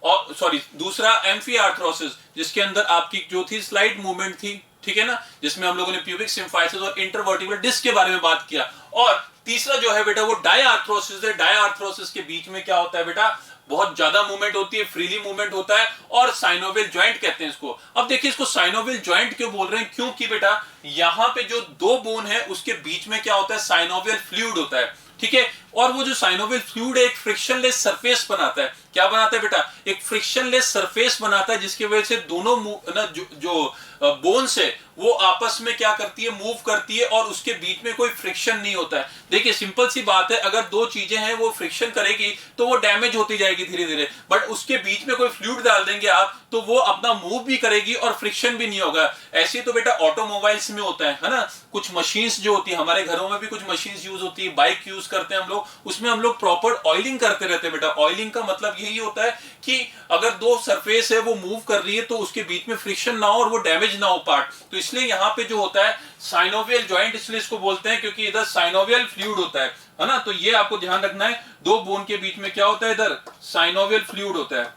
और सॉरी दूसरा एम्फी आर्थरोसिस जिसके अंदर आपकी जो थी स्लाइड मूवमेंट थी, ठीक है ना, जिसमें हम लोगों ने प्यूबिक सिम्फाइसिस और इंटरवर्टिब्रल डिस्क के बारे में बात किया। और तीसरा जो है बेटा वो डाई आर्थरोसिस है। डाई आर्थरोसिस के बीच में क्या होता है बेटा, बहुत ज्यादा मूवमेंट होती है, फ्रीली मूवमेंट होता है और साइनोवियल जॉइंट कहते हैं इसको। अब देखिए इसको साइनोवियल जॉइंट क्यों बोल रहे हैं, क्योंकि बेटा यहां पे जो दो बोन है उसके बीच में क्या होता है, साइनोवियल फ्लूइड होता है, ठीक है। और वो जो साइनोवियल फ्लूइड है एक फ्रिक्शनलेस सरफेस बनाता है। क्या बनाता है बेटा, एक फ्रिक्शनलेस सरफेस बनाता है जिसकी वजह से दोनों ना जो बोन्स है वो आपस में क्या करती है, मूव करती है और उसके बीच में कोई फ्रिक्शन नहीं होता है। देखिए सिंपल सी बात है, अगर दो चीजें हैं वो फ्रिक्शन करेगी तो वो डैमेज होती जाएगी धीरे धीरे, बट उसके बीच में कोई फ्लूइड डाल देंगे आप तो वो अपना मूव भी करेगी और फ्रिक्शन भी नहीं होगा। ऐसे तो बेटा ऑटोमोबाइल्स में होता है ना, कुछ मशीन्स जो होती है, हमारे घरों में भी कुछ मशीन्स यूज होती है, बाइक यूज करते हैं हम लोग, उसमें हम लोग प्रॉपर ऑयलिंग करते रहते हैं बेटा। ऑयलिंग का मतलब यही होता है कि अगर दो सरफेस है वो मूव कर रही है तो उसके बीच में फ्रिक्शन ना हो और वो डैमेज ना हो पार्ट। तो इसलिए यहाँ पे जो होता है साइनोवियल जॉइंट इसलिए इसको बोलते हैं क्योंकि इधर साइनोवियल फ्लूइड होता है ना। तो ये आपको ध्यान रखना है, दो बोन के बीच में क्या होता है, इधर साइनोवियल फ्लूइड होता है।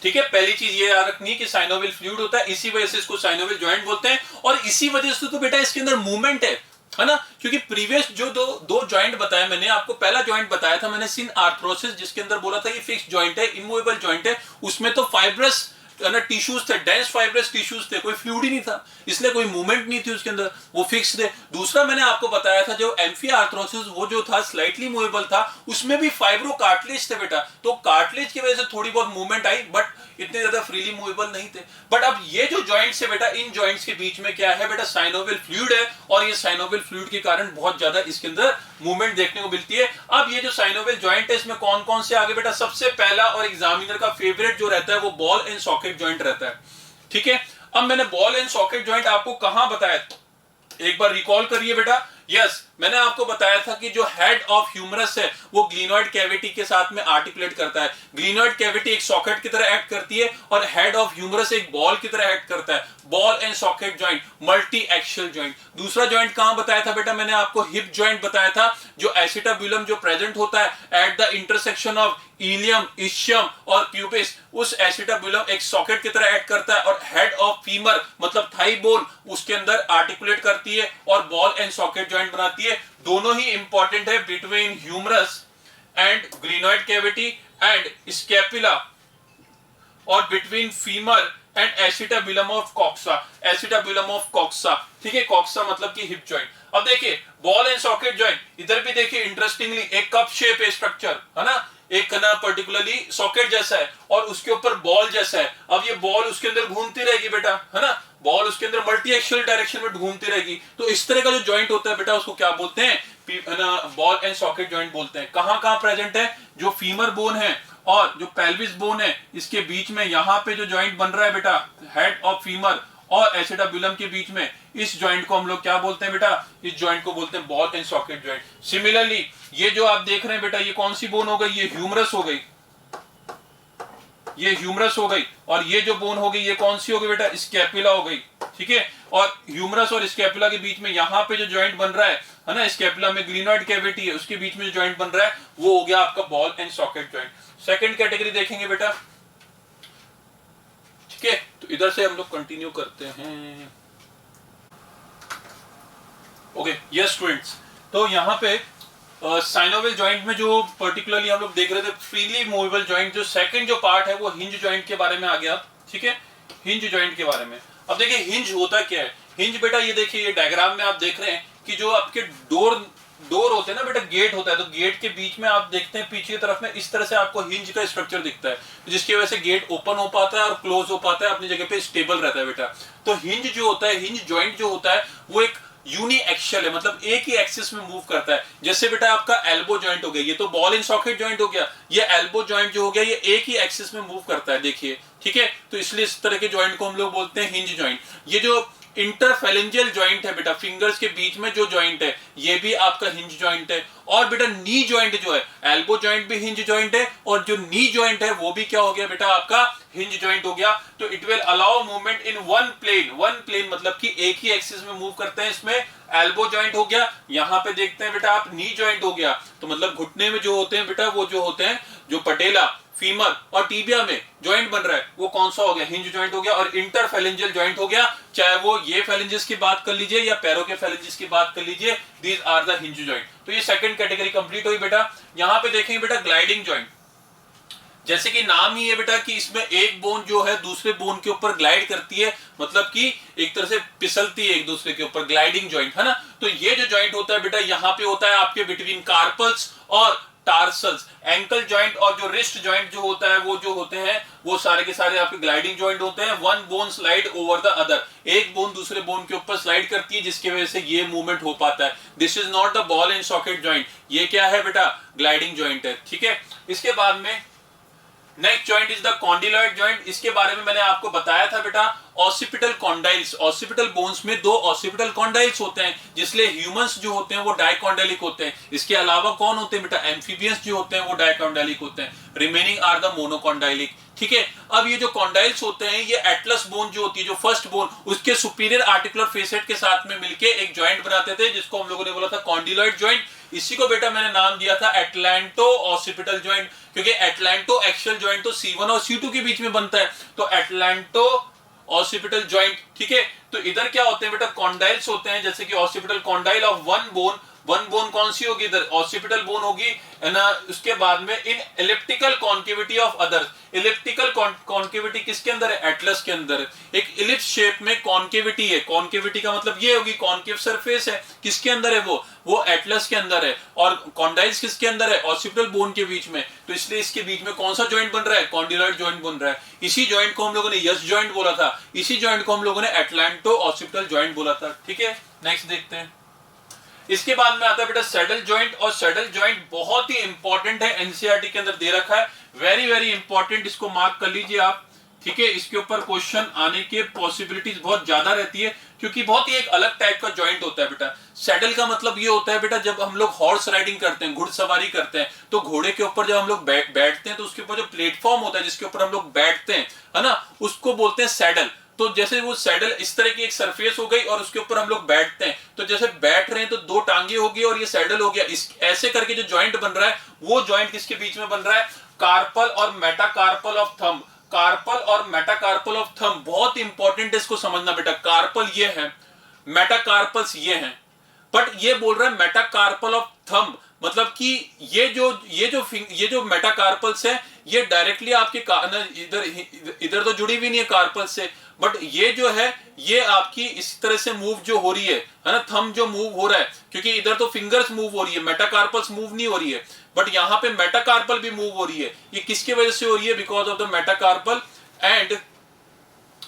ठीक है, पहली चीज ये याद रखनी है कि साइनोवियल फ्लूइड होता है, इसी वजह से इसको साइनोवियल जॉइंट बोलते हैं और इसी वजह से तो बेटा इसके अंदर मूवमेंट है ना। क्योंकि प्रीवियस जो दो जॉइंट बताया मैंने आपको, पहला जॉइंट बताया था मैंने सिन आर्थरोसिस जिसके अंदर बोला था ये फिक्स्ड जॉइंट है, इमूवेबल जॉइंट है, उसमें तो फाइब्रस ना टिश्यूज थे, डेंस फाइब्रस टिश्यूज थे, कोई फ्लूइड ही नहीं था, इसलिए कोई मूवमेंट नहीं थी उसके अंदर, वो फिक्स्ड है। दूसरा मैंने आपको बताया था जो एम्फी आर्थरोसिस वो जो था स्लाइटली मूवेबल था, उसमें भी फाइब्रो कार्टिलेज थे बेटा, तो कार्टिलेज की वजह से थोड़ी बहुत मूवमेंट आई बट इतने ज्यादा फ्रीली मूवेबल नहीं थे। बट अब ये जो जॉइंट्स है बेटा, इन जॉइंट्स के बीच में क्या है बेटा, साइनोवियल फ्लूइड है और ये साइनोवियल फ्लूइड के कारण बहुत ज्यादा इसके अंदर मूवमेंट देखने को मिलती है। अब ये जो साइनोवियल जॉइंट है इसमें कौन कौन से आगे बेटा, सबसे पहला और एग्जामिनर का फेवरेट जो रहता है वो बॉल एंड सॉकेट जॉइंट रहता है, ठीक है। अब मैंने बॉल एंड सॉकेट जॉइंट आपको कहां बताया, एक बार रिकॉल करिए बेटा। यस, मैंने आपको बताया था कि जो हेड ऑफ ह्यूमरस है वो ग्लिनोइड कैविटी के साथ में आर्टिकुलेट करता है। ग्लिनोइड कैविटी एक सॉकेट की तरह एक्ट करती है और हेड ऑफ ह्यूमरस एक बॉल की तरह एक्ट करता है। Ball and socket joint, multi axial joint. दूसरा जॉइंट कहां बताया था बेटा, मैंने आपको हिप जॉइंट बताया था, जो एसिटाबुलम जो प्रेजेंट होता है at the intersection of ilium, ischium और प्यूबिस, उस एसिटाबुलम एक सॉकेट की तरह एक्ट करता है और हेड ऑफ फीमर मतलब थाई बोन उसके अंदर आर्टिकुलेट करती है और बॉल एंड सॉकेट जॉइंट बनाती है। दोनों ही इंपॉर्टेंट है between humerus and glenoid cavity and scapula और between femur and acetabulum of coxa, acetabulum of coxa, ठीक है, कॉक्सा मतलब कि हिप जॉइंट। अब देखिए बॉल एंड सॉकेट जॉइंट, इधर भी देखिए इंटरेस्टिंगली एक कप शेप है स्ट्रक्चर, है ना, एक ना पर्टिकुलरली सॉकेट जैसा है और उसके ऊपर बॉल जैसा है। अब ये बॉल उसके अंदर घूमती रहेगी बेटा, है ना, बॉल उसके अंदर मल्टी एक्सियल डायरेक्शन में घूमती रहेगी। तो इस तरह का जो जॉइंट होता है बेटा उसको क्या बोलते हैं, बॉल एंड सॉकेट जॉइंट बोलते हैं। कहां कहां प्रेजेंट है, जो फीमर बोन है और जो पेल्विस बोन है इसके बीच में यहां पे जो जॉइंट बन रहा है बेटा, हेड ऑफ फीमर और एसिटाबुलम के बीच में, इस जॉइंट को हम लोग क्या बोलते हैं बेटा, इस जॉइंट को बोलते हैं ball and socket joint. Similarly ये जो आप देख रहे हैं बेटा, ये कौन सी बोन हो गई, ये ह्यूमरस हो गई, ये ह्यूमरस हो गई, और ये जो बोन हो गई ये कौन सी हो गई बेटा, स्कैपुला हो गई, ठीक है। और ह्यूमरस और स्कैपुला के बीच में यहां पे जो जॉइंट बन रहा है ना, स्कैपुला में ग्लिनोइड कैविटी है, उसके बीच में जो जॉइंट बन रहा है वो हो गया आपका ball and socket joint. Second category देखेंगे बेटा, ठीक है, तो इधर से हम लोग कंटिन्यू करते हैं। ओके यस स्टूडेंट्स, तो यहाँ पे साइनोवियल जॉइंट में जो पर्टिकुलरली हम लोग देख रहे थे फ्रीली मूवेबल जॉइंट, जो सेकंड जो पार्ट है वो हिंज जॉइंट के बारे में आ गया, ठीक है, हिंज जॉइंट के बारे में। अब देखिए हिंज होता क्या है, हिंज बेटा ये देखिए, ये डायग्राम में आप देख रहे हैं कि जो आपके डोर होते हैं ना बेटा, गेट होता है, तो गेट के बीच में आप देखते हैं पीछे की तरफ में इस तरह से आपको हिंज का स्ट्रक्चर दिखता है, जिसकी वजह से गेट ओपन हो पाता है और क्लोज हो पाता है, अपनी जगह पे स्टेबल रहता है बेटा। तो हिंज जो होता है, हिंज जॉइंट जो होता है वो एक यूनी एक्सियल है, मतलब एक ही एक्सिस में मूव करता है। जैसे बेटा आपका एल्बो जॉइंट हो गया, ये तो बॉल एंड सॉकेट जॉइंट हो गया, ये एल्बो जॉइंट जो हो गया ये एक ही एक्सिस में मूव करता है, देखिए, ठीक है। तो इसलिए इस तरह के जॉइंट को हम लोग बोलते हैं हिंज जॉइंट। ये जो इंटरफेलेंजियल जॉइंट है बेटा, फिंगर्स के बीच में जो जॉइंट है ये भी आपका हिंज जॉइंट है। और बेटा नी जॉइंट जो है, एल्बो जॉइंट भी हिंज जॉइंट है, और जो नी जॉइंट है वो भी क्या हो गया बेटा, आपका हिंज जॉइंट हो गया। तो it will allow movement in one plane मतलब कि एक ही एक्सिस में मूव करते हैं। इसमें एल्बो जॉइंट हो गया, यहाँ पे देखते हैं बेटा आप नी जॉइंट हो गया, तो मतलब घुटने में जो होते हैं बेटा, वो जो होते हैं जो पटेला, फीमर और टीबिया में जॉइंट बन रहा है वो कौन सा हो गया, हिंज जॉइंट हो गया। और इंटरफेलेंजियल जॉइंट हो गया, चाहे वो ये फेलेंजेस की बात कर लीजिए या पैरों के फेलेंजेस की बात कर लीजिए, these are the hinge joint. तो ये सेकंड कैटेगरी कंप्लीट हुई बेटा। यहाँ पे देखेंगे बेटा ग्लाइडिंग जॉइंट, जैसे कि नाम ही है बेटा कि इसमें एक बोन जो है दूसरे बोन के ऊपर ग्लाइड करती है, मतलब कि एक तरह से फिसलती है एक दूसरे के ऊपर, ग्लाइडिंग जॉइंट, है ना। तो ये जो जॉइंट होता है बेटा यहाँ पे होता है आपके बिटवीन कार्पल्स और टार्सल्स। एंकल जॉइंट और जो रिस्ट जॉइंट जो होता है वो जो होते हैं वो सारे के सारे आपके ग्लाइडिंग जॉइंट होते हैं। One bone slide over the other, एक बोन दूसरे बोन के ऊपर स्लाइड करती है जिसकी वजह से ये मूवमेंट हो पाता है। This is not the ball and socket joint, ये क्या है बेटा, ग्लाइडिंग जॉइंट है, ठीक है। इसके बाद में next joint is the condyloid joint. इसके बारे में मैंने आपको बताया था बेटा, ऑसिपिटल कॉन्डाइल्स, ऑसिपिटल बोन्स में दो ऑसिपिटल कॉन्डाइल्स होते हैं, जिसलिए ह्यूमंस जो होते हैं वो डाइकॉन्डाइलिक होते हैं। इसके अलावा कौन होते हैं बेटा, एम्फीबियंस जो होते हैं वो डाइकॉन्डाइलिक होते हैं, रिमेनिंग आर द मोनोकॉन्डाइलिक, ठीक है। अब ये जो कॉन्डाइल्स होते हैं, ये एटलस बोन जो होती है, जो फर्स्ट बोन, उसके सुपीरियर आर्टिकुलर फेसेट के साथ में मिलके एक जॉइंट बनाते थे, जिसको हम लोगों ने बोला था कॉन्डिलॉइड जॉइंट। इसी को बेटा मैंने नाम दिया था एटलांटो ऑसिपिटल जॉइंट, क्योंकि एटलांटो एक्सियल जॉइंट तो C1 और C2 के बीच में बनता है, तो एटलांटो ऑसिपिटल जॉइंट, ठीक है। तो इधर क्या होते हैं बेटा, कॉन्डाइल्स होते हैं, जैसे कि occipital condyle of one bone, one bone कौन सी होगी इधर, ऑसिपिटल बोन होगी, है ना। उसके बाद में in elliptical concavity of others, elliptical concavity किसके अंदर है, एटलस के अंदर है। एक इलिप्स शेप में कॉन्केविटी है, कॉन्केविटी का मतलब ये होगी कॉन्केव सरफेस है, किसके अंदर है वो एटलस के अंदर है। और कॉन्डाइल्स किसके अंदर है, ऑसिपिटल बोन के बीच में, तो इसलिए इसके बीच में कौन सा जॉइंट बन रहा है, कॉन्डिलॉइड जॉइंट बन रहा है। इसी जॉइंट को हम लोगों ने यस जॉइंट बोला था, इसी जॉइंट को हम लोगों ने एटलांटो ऑसिपिटल जॉइंट बोला था, ठीक है। नेक्स्ट देखते हैं। इसके बाद में आता है बेटा सैडल जॉइंट, और सैडल जॉइंट बहुत ही इंपॉर्टेंट है, एनसीईआरटी के अंदर दे रखा है, वेरी वेरी इंपॉर्टेंट, इसको मार्क कर लीजिए आप, ठीक है। इसके ऊपर क्वेश्चन आने के पॉसिबिलिटीज बहुत ज्यादा रहती है, क्योंकि बहुत ही एक अलग टाइप का जॉइंट होता है बेटा। सैडल का मतलब ये होता है बेटा, जब हम लोग हॉर्स राइडिंग करते हैं, घुड़सवारी करते हैं, तो घोड़े के ऊपर जब हम लोग बैठते हैं तो उसके ऊपर जो प्लेटफॉर्म होता है जिसके ऊपर हम लोग बैठते हैं, है ना, उसको बोलते हैं सैडल। तो जैसे वो सैडल इस तरह की एक सरफेस हो गई और उसके ऊपर हम लोग बैठते हैं, तो जैसे बैठ रहे हैं तो दो टांगे होगी और ये सैडल हो गया। इस ऐसे करके जो जॉइंट बन रहा है वो जॉइंट किसके बीच में बन रहा है, कार्पल और मेटाकार्पल ऑफ थंब। कार्पल और मेटाकार्पल ऑफ थंब बहुत इंपॉर्टेंट है, इसको समझना बेटा। कार्पल ये है, मेटाकार्पल्स ये हैं, बट ये बोल रहा है मेटाकार्पल ऑफ थंब, मतलब कि ये जो मेटाकार्पल्स है ये डायरेक्टली आपके इधर तो जुड़ी भी नहीं है कार्पल से, बट ये जो है ये आपकी इस तरह से मूव जो हो रही है ना, थंब जो मूव हो रहा है, क्योंकि इधर तो फिंगर्स मूव हो रही है, मेटाकार्पल्स मूव नहीं हो रही है, बट यहां पे मेटाकार्पल भी मूव हो रही है। ये किसकी वजह से हो रही है? Because of the metacarpal and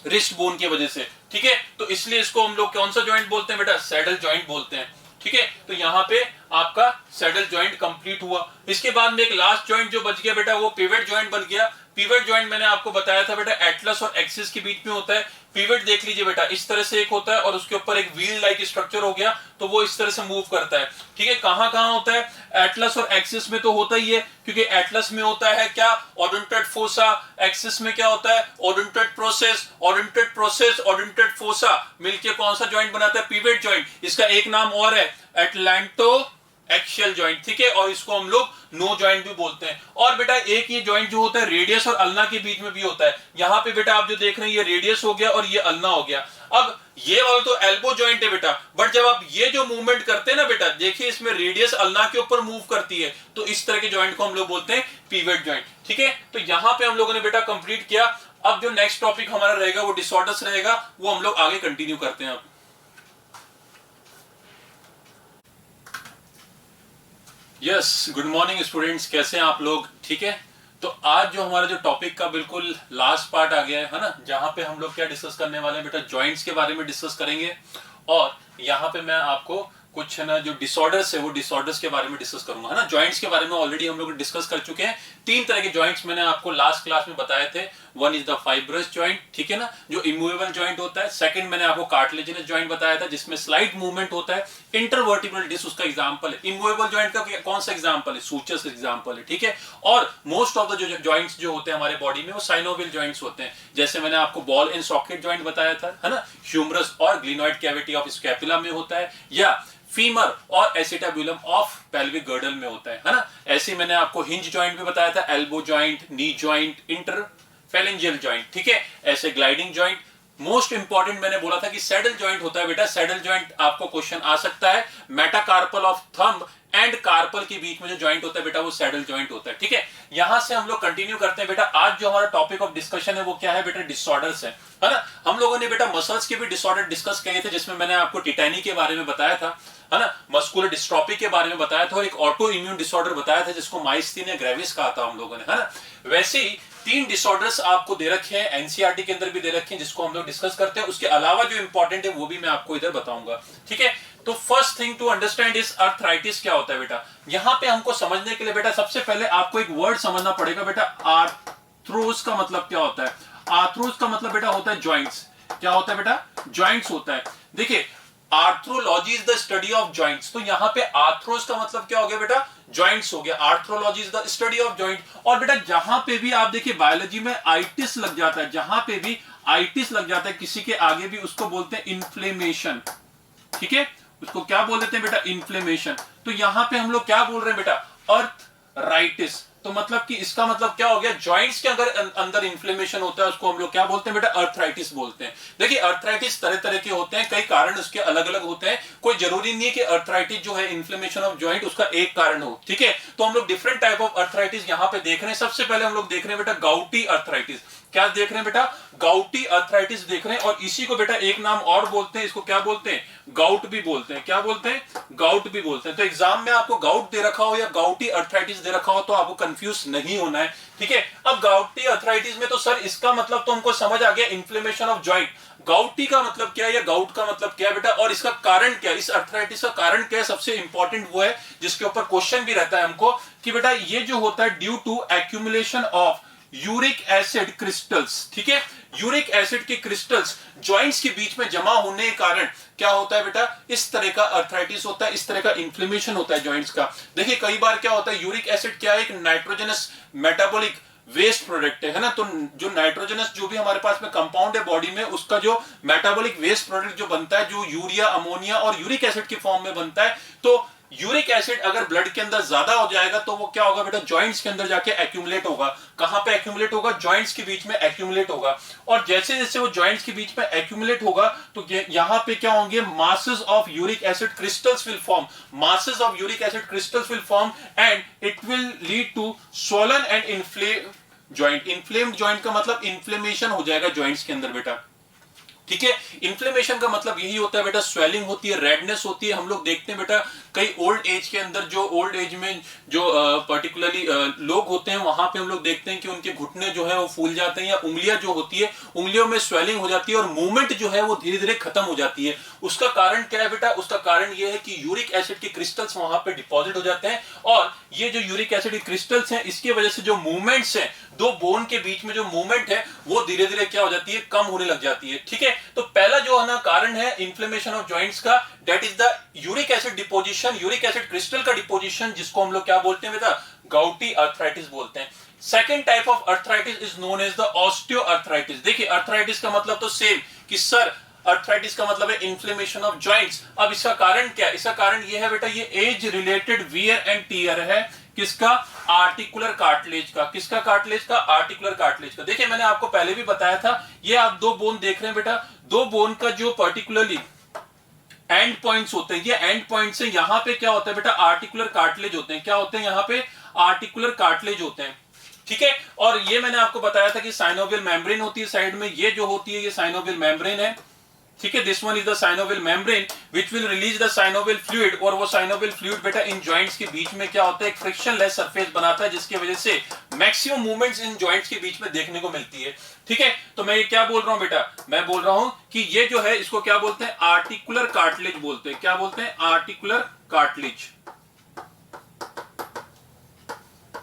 wrist bone की वजह से, ठीक है। तो इसलिए इसको हम लोग कौन सा जॉइंट बोलते हैं बेटा? सैडल जॉइंट बोलते हैं, ठीक है। तो यहाँ पे आपका सैडल जॉइंट कंप्लीट हुआ। इसके बाद में एक लास्ट जॉइंट जो बच गया बेटा वो पिवट जॉइंट बन गया। पिवट जॉइंट मैंने आपको बताया था बेटा एटलस और एक्सिस के बीच में होता है। पिवट देख लीजिए बेटा इस तरह से एक होता है और उसके ऊपर एक व्हील लाइक स्ट्रक्चर हो गया, तो वो इस तरह से मूव करता है, ठीक है। कहां कहां होता है? एटलस और एक्सिस में तो होता ही है, क्योंकि एटलस में होता है क्या? ओडेंटेड फोसा। एक्सिस में क्या होता है? ओडेंटेड प्रोसेस। ओडेंटेड प्रोसेस ओडेंटेड फोसा मिलके कौन सा जॉइंट बनाता है? Pivot joint. इसका एक नाम और है एटलांटो एक्शियल जॉइंट, ठीक है, और इसको हम लोग नो जॉइंट भी बोलते हैं। और बेटा एक ये जॉइंट जो होता है रेडियस और अल्ना के बीच में भी होता है। यहां पे बेटा आप जो देख रहे हैं ये रेडियस हो गया और ये अल्ना हो गया। अब ये वाला तो एल्बो जॉइंट है बेटा, बट जब आप ये जो मूवमेंट करते हैं ना बेटा, देखिए इसमें रेडियस अल्ना के ऊपर मूव करती है, तो इस तरह के जॉइंट को हम लोग बोलते हैं पिवट जॉइंट, ठीक है। तो यहां पे हम लोगों ने बेटा कंप्लीट किया। अब जो नेक्स्ट टॉपिक हमारा रहेगा वो डिसऑर्डर्स रहेगा, वो हम लोग आगे कंटिन्यू करते हैं। अब यस, गुड मॉर्निंग स्टूडेंट्स, कैसे हैं आप लोग? ठीक है। तो आज जो हमारा जो टॉपिक का बिल्कुल लास्ट पार्ट आ गया है ना, जहां पे हम लोग क्या डिस्कस करने वाले हैं बेटा? जॉइंट्स के बारे में डिस्कस करेंगे। और यहाँ पे मैं आपको कुछ है ना जो डिसऑर्डर्स है वो डिसऑर्डर्स के बारे में डिस्कस करूंगा, है ना। जॉइंट्स के बारे में ऑलरेडी हम लोग डिस्कस कर चुके हैं। तीन तरह के जॉइंट्स मैंने आपको लास्ट क्लास में बताए थे। One is the fibrous joint, ठीक है ना, जो इमूवेबल जॉइंट होता है। सेकंड मैंने आपको कार्टिलेजिनस जॉइंट बताया था जिसमें स्लाइट मूवमेंट होता है। इंटरवर्टिब्रल डिस्क उसका एग्जांपल है। इमूवेबल जॉइंट का कौन सा एग्जांपल है? सूचर्स एग्जांपल है, ठीक है। और मोस्ट ऑफ द जो जॉइंट्स जो होते हैं हमारे बॉडी में वो साइनोवियल जॉइंट्स होते हैं। जैसे मैंने आपको बॉल एंड सॉकेट जॉइंट बताया था, है ना, ह्यूमरस और ग्लिनॉइड कैविटी ऑफ स्कैपुला में होता है, या फीमर और एसिटाब्यूलम ऑफ पेल्विक गर्डल में होता है ना। ऐसे मैंने आपको हिंज जॉइंट भी बताया था, elbow joint, knee joint, interphalangeal joint, ठीक है। ऐसे ग्लाइडिंग जॉइंट। मोस्ट इंपॉर्टेंट मैंने बोला था कि सैडल जॉइंट होता है बेटा। सैडल जॉइंट आपको क्वेश्चन आ सकता है। Metacarpal of thumb and carpal के बीच में जो जॉइंट होता है बेटा वो सैडल जॉइंट होता है, ठीक है। यहां से हम लोग कंटिन्यू करते हैं बेटा। आज जो हमारा टॉपिक ऑफ डिस्कशन है वो क्या है बेटा? डिसऑर्डर्स है ना। हम लोगों ने बेटा मसल्स के भी डिसऑर्डर डिस्कस किए थे, जिसमें मैंने आपको टिटैनी के बारे में बताया था, है ना, मस्कुलर डिस्ट्रॉफी के बारे में बताया था, और एक ऑटो इम्यून डिसऑर्डर बताया था जिसको माइस्थीनिया ग्रेविस कहा था हम लोगों ने, है ना। वैसे ही तीन डिसऑर्डर्स आपको दे रखे हैं, एनसीईआरटी के अंदर भी दे रखे हैं, जिसको हम लोग डिस्कस करते हैं। उसके अलावा जो इंपॉर्टेंट है वो भी मैं आपको इधर बताऊंगा, ठीक है। तो first thing to understand is arthritis क्या होता है बेटा। यहां पे हमको समझने के लिए बेटा सबसे पहले आपको एक वर्ड समझना पड़ेगा बेटा। आर्थ्रोस का मतलब क्या होता है? आर्थ्रोस का मतलब बेटा होता है जॉइंट्स। क्या होता है बेटा? जॉइंट्स होता है। देखिए, arthrology is the study of joints, तो यहां पे आर्थ्रोस का मतलब क्या हो गया बेटा? जॉइंट्स हो गया। Arthrology is the study of joint. और बेटा जहां पे भी आप देखिए बायोलॉजी में आइटिस लग जाता है, जहां पे भी आइटिस लग जाता है किसी के आगे भी, उसको बोलते हैं इन्फ्लेमेशन, ठीक है। उसको क्या बोल देते हैं बेटा? इन्फ्लेमेशन। तो यहां पे हम लोग क्या बोल रहे हैं बेटा? अर्थराइटिस। तो मतलब कि इसका मतलब क्या हो गया? जॉइंट्स के अगर अंदर इन्फ्लेमेशन होता है उसको हम लोग क्या बोलते हैं बेटा? अर्थराइटिस बोलते हैं। देखिए अर्थराइटिस तरह तरह के होते हैं, कई कारण उसके अलग अलग होते हैं। कोई जरूरी नहीं है कि अर्थराइटिस जो है इन्फ्लेमेशन ऑफ जॉइंट उसका एक कारण हो, ठीक है। तो हम लोग डिफरेंट टाइप ऑफ अर्थराइटिस यहाँ पे देख रहे हैं। सबसे पहले हम लोग देख रहे हैं बेटा गाउटी अर्थराइटिस। क्या देख रहे हैं बेटा? गाउटी अर्थराइटिस देख रहे हैं। और इसी को बेटा एक नाम और बोलते हैं, इसको क्या बोलते हैं? गाउट भी बोलते हैं। क्या बोलते हैं? गाउट भी बोलते हैं। तो एग्जाम में आपको गाउट दे रखा हो या गाउटी अर्थराइटिस दे रखा हो तो आपको कंफ्यूज नहीं होना है, ठीक है। अब गाउटी अर्थराइटिस में तो सर इसका मतलब तो हमको समझ आ गया, इन्फ्लेमेशन ऑफ जॉइंट। गाउटी का मतलब क्या है या गाउट का मतलब क्या है बेटा? और इसका कारण क्या है? इस अर्थराइटिस का कारण क्या है? सबसे इंपॉर्टेंट वो है जिसके ऊपर क्वेश्चन भी रहता है हमको कि बेटा ये जो होता है due to accumulation of uric acid crystals, ठीक है। यूरिक एसिड के क्रिस्टल्स जॉइंट्स के बीच में जमा होने के कारण क्या होता है बेटा? इस तरह का अर्थराइटिस होता है, इस तरह का इन्फ्लेमेशन होता है जॉइंट्स का। देखिए कई बार क्या होता है, यूरिक एसिड क्या है? एक नाइट्रोजनस मेटाबॉलिक वेस्ट प्रोडक्ट है ना। तो जो नाइट्रोजनस जो भी हमारे पास में कंपाउंड है बॉडी में, उसका जो मेटाबॉलिक वेस्ट प्रोडक्ट जो बनता है, जो यूरिया, अमोनिया और यूरिक एसिड की फॉर्म में बनता है, तो यूरिक एसिड अगर ब्लड के अंदर ज्यादा हो जाएगा तो वो क्या होगा बेटा, जॉइंट्स के अंदर जाके एक्यूमुलेट होगा। कहां पे एक्यूमुलेट होगा, जॉइंट्स के बीच में एक्यूमुलेट होगा। और जैसे जैसे वो जॉइंट्स के बीच में एक्यूमुलेट होगा तो यहां पे क्या होंगे, masses of uric acid crystals will form, masses of uric acid crystals will form and it will lead to swollen and inflame joint. Inflamed joint का मतलब इन्फ्लेमेशन हो जाएगा जॉइंट्स के अंदर बेटा, ठीक है। इन्फ्लेमेशन का मतलब यही होता है बेटा, स्वेलिंग होती है, रेडनेस होती है। हम लोग देखते हैं बेटा कई ओल्ड एज के अंदर, जो ओल्ड एज में जो पर्टिकुलरली लोग होते हैं, वहां पे हम लोग देखते हैं कि उनके घुटने जो है वो फूल जाते हैं, या उंगलियां जो होती है उंगलियों में स्वेलिंग हो जाती है और मूवमेंट जो है वो धीरे धीरे खत्म हो जाती है। उसका कारण क्या है बेटा, उसका कारण ये है कि यूरिक एसिड के क्रिस्टल्स वहां पे डिपॉजिट हो जाते हैं, और ये जो यूरिक एसिड के क्रिस्टल्स हैं इसकी वजह से जो मूवमेंट्स हैं, दो बोन के बीच में जो मूवमेंट है वो धीरे धीरे क्या हो जाती है, कम होने लग जाती है, ठीक है। तो पहला जो है ना कारण है इन्फ्लेमेशन ऑफ जॉइंट्स का, that is the uric acid deposition, uric acid crystal का डिपोजिशन, जिसको हम लोग क्या बोलते हैं बेटा, गाउटी अर्थराइटिस बोलते हैं। Second type of arthritis is known as the osteoarthritis. देखिए अर्थराइटिस का मतलब तो सेम कि सर, अर्थराइटिस का मतलब है इन्फ्लेमेशन ऑफ जॉइंट्स। अब इसका कारण क्या है, इसका कारण यह है बेटा, ये age related wear and tier है, किसका, आर्टिकुलर कार्टिलेज का। किसका कार्टिलेज का, आर्टिकुलर कार्टिलेज का। देखिए मैंने आपको पहले भी बताया था, ये आप दो बोन देख रहे हैं बेटा, दो बोन का जो पर्टिकुलरली एंड पॉइंट्स होते हैं, ये एंड पॉइंट्स हैं, यहां पे क्या होता है बेटा, आर्टिकुलर कार्टिलेज होते हैं। क्या होते हैं यहां पे, आर्टिकुलर कार्टिलेज होते हैं, ठीक है। और ये मैंने आपको बताया था कि साइनोवियल मेम्ब्रेन होती है साइड में, ये जो होती है ये साइनोवियल मेम्ब्रेन है, ठीक है। This one is the synovial membrane which will release the synovial fluid, और वो साइनोवियल फ्लूइड बेटा इन जॉइंट्स के बीच में क्या होता है, एक फ्रिक्शनलेस सरफेस बनाता है, जिसकी वजह से मैक्सिमम मूवमेंट्स इन जॉइंट्स के बीच में देखने को मिलती है, ठीक है। तो मैं ये क्या बोल रहा हूं बेटा, मैं बोल रहा हूं कि ये जो है इसको क्या बोलते हैं, आर्टिकुलर कार्टिलेज बोलते हैं। क्या बोलते हैं, आर्टिकुलर कार्टिलेज,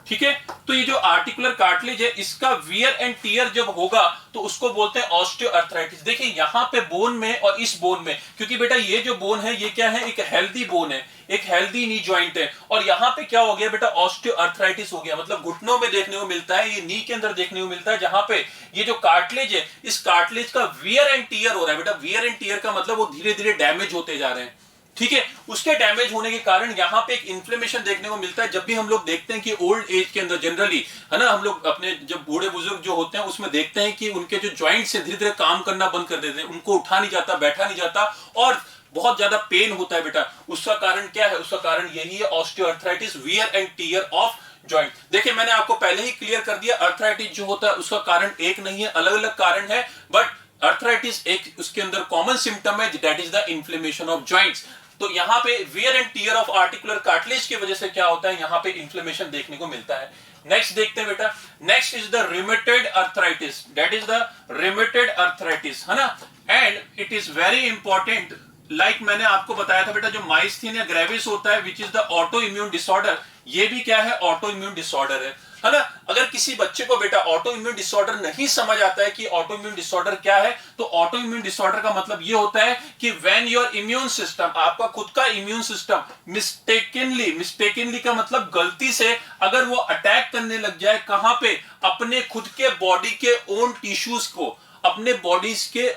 ठीक है। तो ये जो आर्टिकुलर कार्टिलेज है, इसका वियर एंड टियर जब होगा तो उसको बोलते हैं ऑस्टियोआर्थराइटिस। देखिए यहां पे बोन में और इस बोन में, क्योंकि बेटा ये जो बोन है ये क्या है, एक हेल्दी बोन है, एक हेल्दी नी जॉइंट है, और यहां पे क्या हो गया बेटा, ऑस्टियोआर्थराइटिस हो गया। मतलब घुटनों में देखने को मिलता है, ये नी के अंदर देखने को मिलता है, जहां पे ये जो कार्टिलेज है, इस कार्टिलेज का वियर एंड टियर हो रहा है बेटा। वियर एंड टियर का मतलब वो धीरे धीरे डैमेज होते जा रहे हैं, ठीक है। उसके डैमेज होने के कारण यहां पे एक इन्फ्लेमेशन देखने को मिलता है। जब भी हम लोग देखते हैं कि ओल्ड एज के अंदर जनरली, है ना, हम लोग अपने जब बूढ़े बुजुर्ग जो होते हैं उसमें देखते हैं कि उनके जो जॉइंट्स से धीरे धीरे काम करना बंद कर देते हैं, उनको उठा नहीं जाता, बैठा नहीं जाता, और बहुत ज्यादा पेन होता है बेटा। उसका कारण क्या है, उसका कारण यही है, osteoarthritis, wear and tear of joint. देखिए मैंने आपको पहले ही क्लियर कर दिया, अर्थराइटिस जो होता है उसका कारण एक नहीं है, अलग अलग कारण है, बट अर्थराइटिस एक उसके अंदर कॉमन सिम्टम है, that is the inflammation of joints. तो यहां पे wear and tear of articular cartilage की वजह से क्या होता है, यहां पे इन्फ्लेमेशन देखने को मिलता है। नेक्स्ट देखते हैं बेटा, next is the रिमेटेड arthritis, that is the रिमेटेड arthritis, है ना। And it is very important, like मैंने आपको बताया था बेटा, जो माइस्थीनिया ग्रेविस होता है which is the auto immune disorder, ये भी क्या है, ऑटो इम्यून डिसऑर्डर है ना। अगर किसी बच्चे को बेटा ऑटो इम्यून डिसऑर्डर नहीं समझ आता है कि ऑटो इम्यून डिसऑर्डर क्या है, तो ऑटो इम्यून डिसऑर्डर का मतलब ये होता है कि व्हेन योर इम्यून सिस्टम, आपका खुद का इम्यून सिस्टम मिस्टेकनली का मतलब गलती से अगर वो अटैक करने लग जाए, कहां पे, अपने खुद के बॉडी के ओन टिश्यूज को, अपने बॉडीज के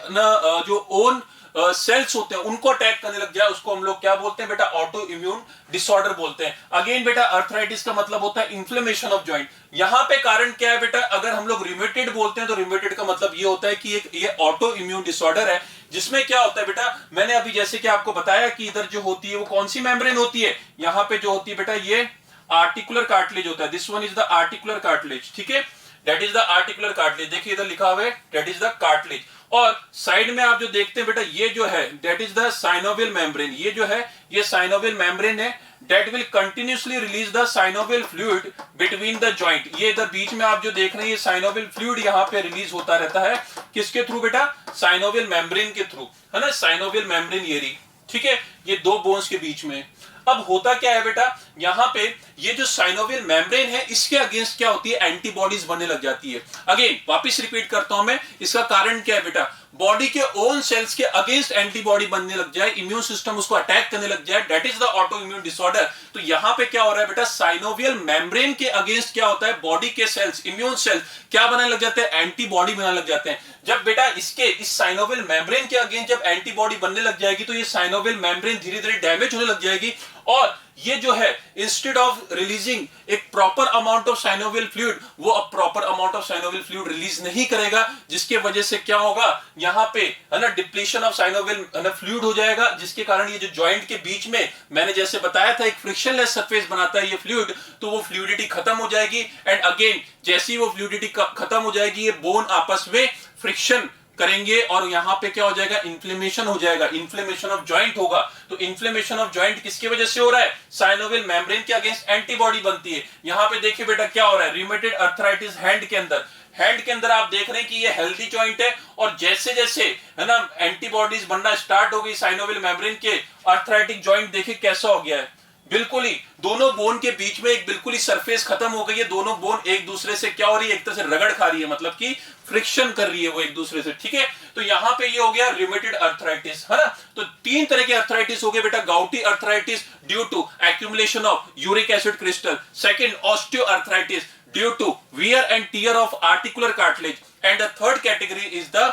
जो ओन सेल्स होते हैं उनको अटैक करने लग जाए, उसको हम लोग क्या बोलते हैं बेटा, ऑटो इम्यून डिसऑर्डर बोलते हैं। अगेन बेटा अर्थराइटिस का मतलब होता है इन्फ्लेमेशन ऑफ जॉइंट। यहां पे कारण क्या है बेटा, अगर हम लोग रिमेटेड बोलते हैं तो रिमेटेड का मतलब ये होता है कि ये ऑटो इम्यून डिसऑर्डर है, जिसमें क्या होता है बेटा, मैंने अभी जैसे कि आपको बताया कि इधर जो होती है वो कौन सी मेम्ब्रेन होती है, यहां पे जो होती है बेटा ये आर्टिकुलर कार्टिलेज होता है। This one is the articular cartilage, ठीक है, that is the articular cartilage. देखिए इधर लिखा हुआ है दैट इज द कार्टिलेज, और साइड में आप जो देखते हैं बेटा ये जो है that is the synovial membrane. ये जो है ये साइनोवियल मेम्ब्रेन है, that will continuously release the synovial fluid between the joint. ये इधर बीच में आप जो देख रहे हैं ये साइनोवियल फ्लूइड यहाँ पे रिलीज होता रहता है, किसके थ्रू बेटा, साइनोवियल मेम्ब्रेन के थ्रू, है ना, साइनोवियल मेम्ब्रेन ये रही, ठीक है, ये दो बोन्स के बीच में। अब होता क्या है बेटा, यहां पे ये जो साइनोवियल मेम्ब्रेन है इसके अगेंस्ट क्या होती है, एंटीबॉडीज बनने लग जाती है। अगेन वापस रिपीट करता हूं मैं, इसका कारण क्या है बेटा, बॉडी के ओन सेल्स के अगेंस्ट एंटीबॉडी बनने लग जाए, इम्यून सिस्टम उसको अटैक करने लग जाए, that is the auto immune disorder. तो यहां पे क्या हो रहा है बेटा, साइनोवियल मेम्ब्रेन के अगेंस्ट क्या होता है, बॉडी के सेल्स, इम्यून सेल्स क्या बनाने लग जाते हैं, एंटीबॉडी बनाने लग जाते हैं। जब बेटा इस साइनोवियल मेम्ब्रेन के अगेंस्ट जब एंटीबॉडी बनने लग जाएगी तो ये साइनोवियल मेम्ब्रेन धीरे धीरे डैमेज होने लग जाएगी, और ये जो है इंस्टेड ऑफ रिलीजिंग एक proper amount of synovial fluid, वो अब proper amount of synovial fluid release नहीं करेगा, जिसके वजह से क्या होगा, यहाँ पे है ना डिप्लीशन ऑफ साइनोवियल फ्लूइड हो जाएगा, जिसके कारण ये जो जॉइंट के बीच में मैंने जैसे बताया था एक फ्रिक्शनलेस सरफेस बनाता है ये फ्लूइड, तो वो फ्लूइडिटी खत्म हो जाएगी। एंड अगेन जैसे ही वो फ्लूइडिटी खत्म हो जाएगी, ये बोन आपस में फ्रिक्शन करेंगे और यहां पे क्या हो जाएगा, इन्फ्लेमेशन हो जाएगा, इन्फ्लेमेशन ऑफ जॉइंट होगा। तो इन्फ्लेमेशन ऑफ जॉइंट किसकी वजह से हो रहा है, साइनोवियल मेम्ब्रेन के अगेंस्ट एंटीबॉडी बनती है। यहां पे देखिए बेटा क्या हो रहा है, रिमेटेड अर्थराइटिस हैंड के अंदर, हैंड के अंदर आप देख रहे हैं कि ये हेल्दी जॉइंट है, और जैसे जैसे है ना एंटीबॉडीज बनना स्टार्ट हो गई साइनोवियल मेम्ब्रेन के, अर्थराइटिक जॉइंट देखिए कैसा हो गया है, बिल्कुल ही दोनों बोन के बीच में एक बिल्कुल ही सरफेस खत्म हो गई है, दोनों बोन एक दूसरे से क्या हो रही है, एक तरह से रगड़ खा रही है, मतलब कि फ्रिक्शन कर रही है वो एक दूसरे से, ठीक है। तो यहां पे ये हो गया रिमेटेड अर्थराइटिस, है ना। तो तीन तरह के अर्थराइटिस हो गए बेटा, gouty arthritis due to accumulation of uric acid crystal, second osteoarthritis due to wear and tear of articular cartilage, and the third category is the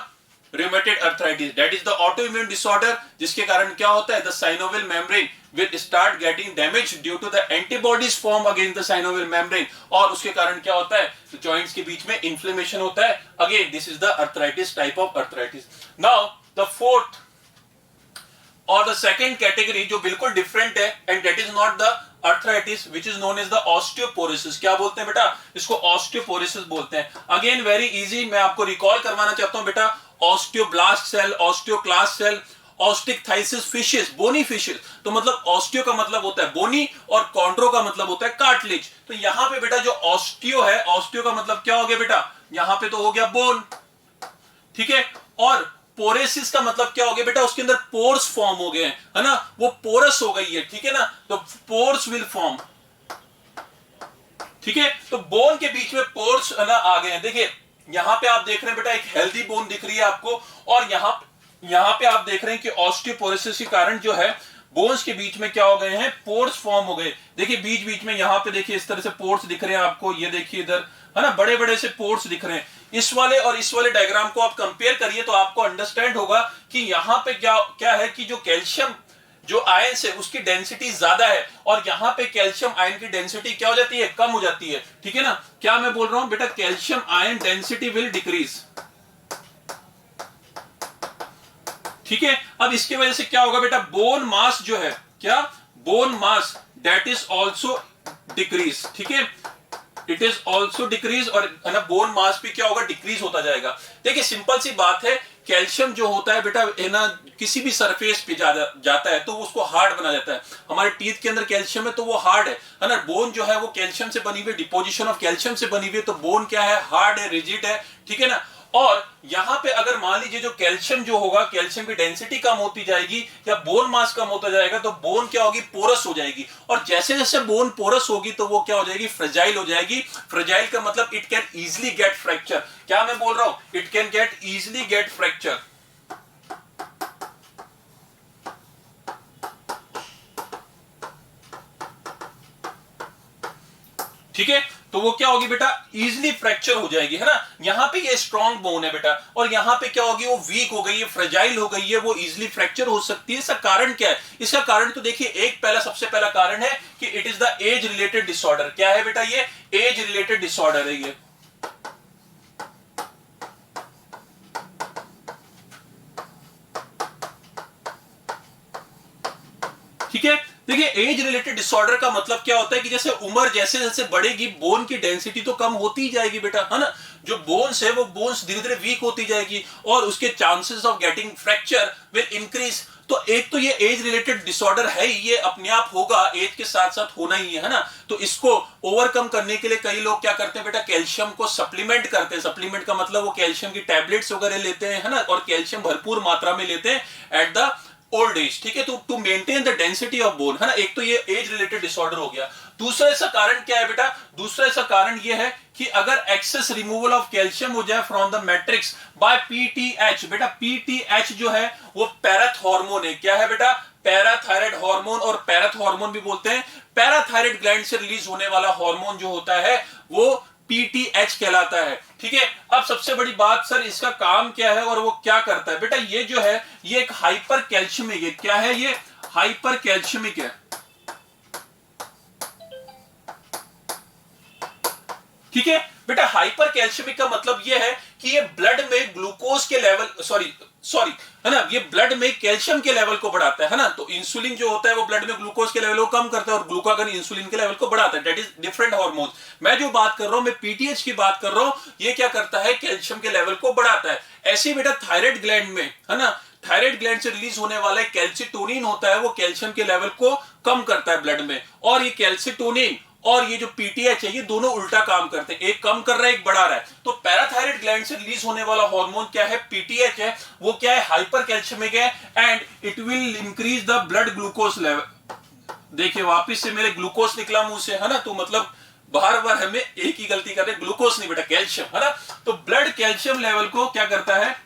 rheumatoid arthritis, that is the autoimmune disorder, जिसके कारण क्या होता है, the synovial membrane will start getting damaged due to the antibodies form against the synovial membrane, और उसके कारण क्या होता है, तो joints के बीच में inflammation होता है। Again this is the arthritis type of arthritis. Now the fourth or the second category जो बिल्कुल different है, and that is not the arthritis which is known as the osteoporosis, क्या बोलते हैं बेटा, इसको osteoporosis बोलते हैं। Again very easy, मैं आपको रिकॉल करवाना चाहता हूं बेटा, osteoblast cell, osteoclast cell, osteichthyes fishes, bony fishes, तो मतलब ऑस्टियो का मतलब होता है बोनी और कॉन्ड्रो का मतलब होता है कार्टिलेज। तो यहां पे बेटा जो ऑस्टियो है, ऑस्टियो का मतलब क्या हो गया बेटा, यहां पे तो हो गया बोन, ठीक है, और पोरेसिस का मतलब क्या हो गया बेटा, उसके अंदर पोर्स फॉर्म हो गए हैं, है ना, वो पोरस हो गई है, ठीक है ना, तो पोर्स विल फॉर्म, ठीक है। तो बोन के बीच में पोर्स है ना आ गए हैं। देखिए यहां पे आप देख रहे हैं बेटा एक हेल्दी बोन दिख रही है आपको, और यहां पे आप देख रहे हैं कि ऑस्टियोपोरोसिस के कारण जो है बोन्स के बीच में क्या हो गए हैं, पोर्स फॉर्म हो गए। देखिए बीच बीच में यहां पे देखिए इस तरह से पोर्स दिख रहे हैं आपको, ये देखिए इधर है ना बड़े बड़े से पोर्स दिख रहे हैं। इस वाले और इस वाले डायग्राम को आप कंपेयर करिए तो आपको अंडरस्टैंड होगा कि यहां पे क्या है कि जो कैल्शियम जो आयन है उसकी डेंसिटी ज्यादा है, और यहां पे कैल्शियम आयन की डेंसिटी क्या हो जाती है, कम हो जाती है, ठीक है ना। क्या मैं बोल रहा हूं बेटा, calcium ion density will decrease, ठीक है। अब इसकी वजह से क्या होगा बेटा, बोन मास जो है, क्या bone mass that is also decrease, ठीक है, इट इज ऑल्सो डिक्रीज, और ना बोन मास भी क्या होगा, डिक्रीज होता जाएगा। देखिए सिंपल सी बात है, कैल्शियम जो होता है बेटा है ना किसी भी सरफेस पे जाता है तो उसको हार्ड बना जाता है। हमारे टीथ के अंदर कैल्शियम है तो वो हार्ड है ना। बोन जो है वो कैल्शियम से बनी हुई, डिपोजिशन ऑफ कैल्शियम से बनी हुई है, तो बोन क्या है, हार्ड है, रिजिड है, ठीक है ना। और यहां पे अगर मान लीजिए जो कैल्शियम जो होगा, कैल्शियम की डेंसिटी कम होती जाएगी या बोन मास कम होता जाएगा, तो बोन क्या होगी, पोरस हो जाएगी, और जैसे जैसे बोन पोरस होगी तो वो क्या हो जाएगी, फ्रेजाइल हो जाएगी। फ्रेजाइल का मतलब it can easily get fracture, क्या मैं बोल रहा हूं, it can get easily get fracture, ठीक है। तो वो क्या होगी बेटा, इजिली फ्रैक्चर हो जाएगी, है ना। यहां पे ये स्ट्रॉन्ग बोन है बेटा, और यहां पे क्या होगी, वो वीक हो गई है, फ्रेजाइल हो गई है, वो इजिली फ्रैक्चर हो सकती है। इसका कारण क्या है, इसका कारण तो देखिए एक सबसे पहला कारण है कि it is the age related disorder. क्या है बेटा, ये एज रिलेटेड डिसऑर्डर है ये, ठीक है। देखिए एज रिलेटेड डिसऑर्डर का मतलब क्या होता है कि जैसे उम्र जैसे जैसे बढ़ेगी बोन की डेंसिटी तो कम होती ही जाएगी बेटा, है ना। जो बोन्स है वो बोन्स धीरे धीरे वीक होती जाएगी और उसके chances of getting fracture will increase. तो एक तो ये एज रिलेटेड डिसऑर्डर है, ये अपने आप होगा, एज के साथ साथ होना ही है ना। तो इसको ओवरकम करने के लिए कई लोग क्या करते हैं बेटा, कैल्शियम को सप्लीमेंट करते हैं। सप्लीमेंट का मतलब वो कैल्शियम की टैबलेट्स वगैरह लेते हैं, है ना, और कैल्शियम भरपूर मात्रा में लेते हैं एट द ओल्ड एज, ठीक है। तो to maintain the density of bone, है ना। एक तो ये एज रिलेटेड डिसऑर्डर हो गया। दूसरा इसका कारण क्या है बेटा, दूसरा इसका कारण ये है कि अगर एक्सेस रिमूवल ऑफ कैल्शियम हो जाए from the matrix bye PTH, बेटा पीटीएच जो है वो पैराथ हार्मोन है। क्या है बेटा, पैराथायराइड हार्मोन, और पैराथ हार्मोन भी बोलते हैं। पैराथायराइड ग्लैंड से रिलीज होने वाला हार्मोन जो होता है वो पीटीएच कहलाता है, ठीक है। अब सबसे बड़ी बात, सर इसका काम क्या है और वो क्या करता है, बेटा ये जो है ये एक हाइपर कैल्शियमिक है। क्या है, ये हाइपर कैल्शियमिक है, ठीक है बेटा, हाइपर कैल्शियमिक का मतलब ये है कि ये ब्लड में ग्लूकोज के लेवल सॉरी है ना, ये ब्लड में कैल्शियम के लेवल को बढ़ाता है ना। तो इंसुलिन जो होता है वो ब्लड में ग्लूकोज के लेवल को कम करता है और ग्लूकागन इंसुलिन के लेवल को बढ़ाता है। That is different hormone. मैं जो बात कर रहा हूं, मैं पीटीएच की बात कर रहा हूं, ये क्या करता है, कैल्शियम के लेवल को बढ़ाता है। ऐसे ही बेटा थायराइड ग्लैंड में है ना, थायराइड ग्लैंड से रिलीज होने वाला कैल्सिटोनिन होता है, वो कैल्शियम के लेवल को कम करता है ब्लड में। और ये कैल्सिटोनिन और ये जो पीटीएच है, ये दोनों उल्टा काम करते हैं, एक कम कर रहा है एक बढ़ा रहा है। तो पैराथायराइड ग्लैंड से रिलीज होने वाला हार्मोन क्या है, पीटीएच है, वो क्या है, हाइपर कैल्शियमिक है and it will increase the blood glucose level. देखिए वापिस से मेरे ग्लूकोज निकला मुंह से, है ना, तो मतलब बार बार हमें एक ही गलती कर रहे, ग्लूकोज नहीं बेटा, कैल्शियम, है ना। तो ब्लड कैल्शियम लेवल को क्या करता है,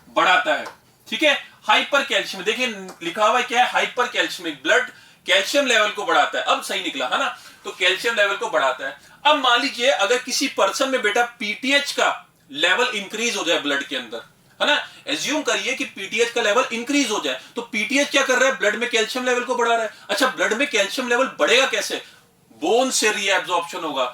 बढ़ाता है, ठीक है। हाइपर कैल्शियम, देखिए लिखा हुआ है क्या है, हाइपर कैल्शियमिक, ब्लड कैल्शियम लेवल को बढ़ाता है। अब सही निकला, है ना, तो कैल्शियम लेवल को बढ़ाता है। अब मान लीजिए अगर किसी पर्सन में बेटा पीटीएच का लेवल इंक्रीज हो जाए ब्लड के अंदर, है ना, एज्यूम करिए कि पीटीएच का लेवल इंक्रीज हो जाए, तो पीटीएच क्या कर रहा है, ब्लड में कैल्शियम लेवल को बढ़ा रहा है। अच्छा, ब्लड में कैल्शियम लेवल बढ़ेगा कैसे, बोन से रीएब्जॉर्प्शन होगा,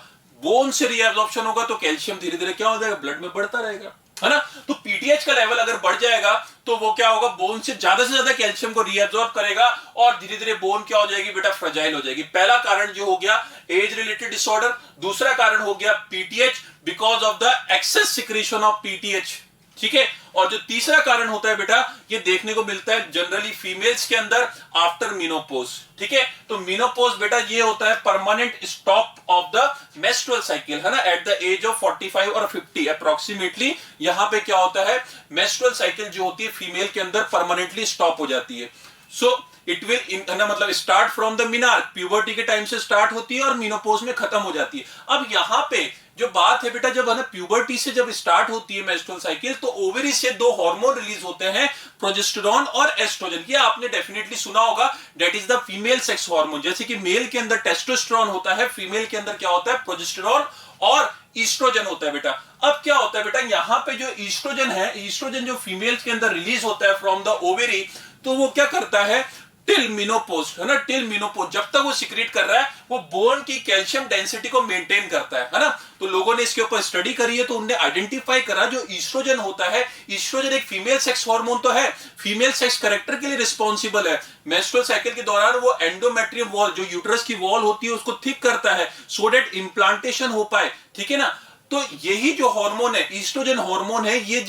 बोन से रीएब्जॉर्प्शन होगा तो कैल्शियम धीरे धीरे क्या हो जाएगा, ब्लड में बढ़ता रहेगा, है ना। तो पीटीएच का लेवल अगर बढ़ जाएगा तो वो क्या होगा, बोन से ज्यादा कैल्शियम को रीअब्सॉर्ब करेगा और धीरे धीरे बोन क्या हो जाएगी बेटा, फ्रेजाइल हो जाएगी। पहला कारण जो हो गया एज रिलेटेड डिसऑर्डर, दूसरा कारण हो गया PTH because of the excess secretion of PTH, ठीक है। और जो तीसरा कारण होता है बेटा, ये देखने को मिलता है जनरली फीमेल्स के अंदर आफ्टर मीनोपोज, ठीक है। तो मीनोपोज बेटा ये होता है permanent stop of the menstrual cycle, है ना, एट द एज ऑफ 45 और 50 अप्रोक्सीमेटली। यहां पे क्या होता है, मेंस्ट्रुअल साइकिल जो होती है फीमेल के अंदर परमानेंटली स्टॉप हो जाती है। सो इट विल ना मतलब स्टार्ट फ्रॉम द मिनार्क, प्यूबर्टी के टाइम से स्टार्ट होती है और मीनोपोज में खत्म हो जाती है। अब यहां पे जो बात है बेटा, जब है ना प्यूबर्टी से जब स्टार्ट होती है मेंस्ट्रुअल साइकिल, तो ओवरी से दो हार्मोन रिलीज होते हैं, प्रोजेस्टेरॉन और एस्ट्रोजन। ये आपने डेफिनेटली सुना होगा, that is the female sex hormone. जैसे कि मेल के अंदर टेस्टोस्टेरोन होता है, फीमेल के अंदर क्या होता है, प्रोजेस्टेरॉन और ईस्ट्रोजन होता है बेटा। अब क्या होता है बेटा, यहां पे जो ईस्ट्रोजन है, ईस्ट्रोजन जो फीमेल्स के अंदर रिलीज होता है फ्रॉम द ओवरी, तो वो क्या करता है, टिल मीनोपोज, है ना, टिल मीनोपोज, जब तक वो सिक्रीट कर रहा है, वो बोन की कैल्शियम डेंसिटी को मेंटेन करता है ना। तो लोगों ने इसके ऊपर स्टडी करी है, तो उन्होंने आइडेंटिफाई करा जो ईस्ट्रोजन होता है, ईस्ट्रोजन एक फीमेल सेक्स हार्मोन तो है, फीमेल सेक्स कैरेक्टर के लिए रिस्पॉन्सिबल है। मेंस्ट्रुअल साइकिल के दौरान वो एंडोमेट्रियम वॉल, जो यूट्रस की वॉल होती है, उसको थिक करता है सो दैट इंप्लांटेशन हो पाए, ठीक है ना। तो यही जो हार्मोन है, ईस्ट्रोजन हार्मोन है, ये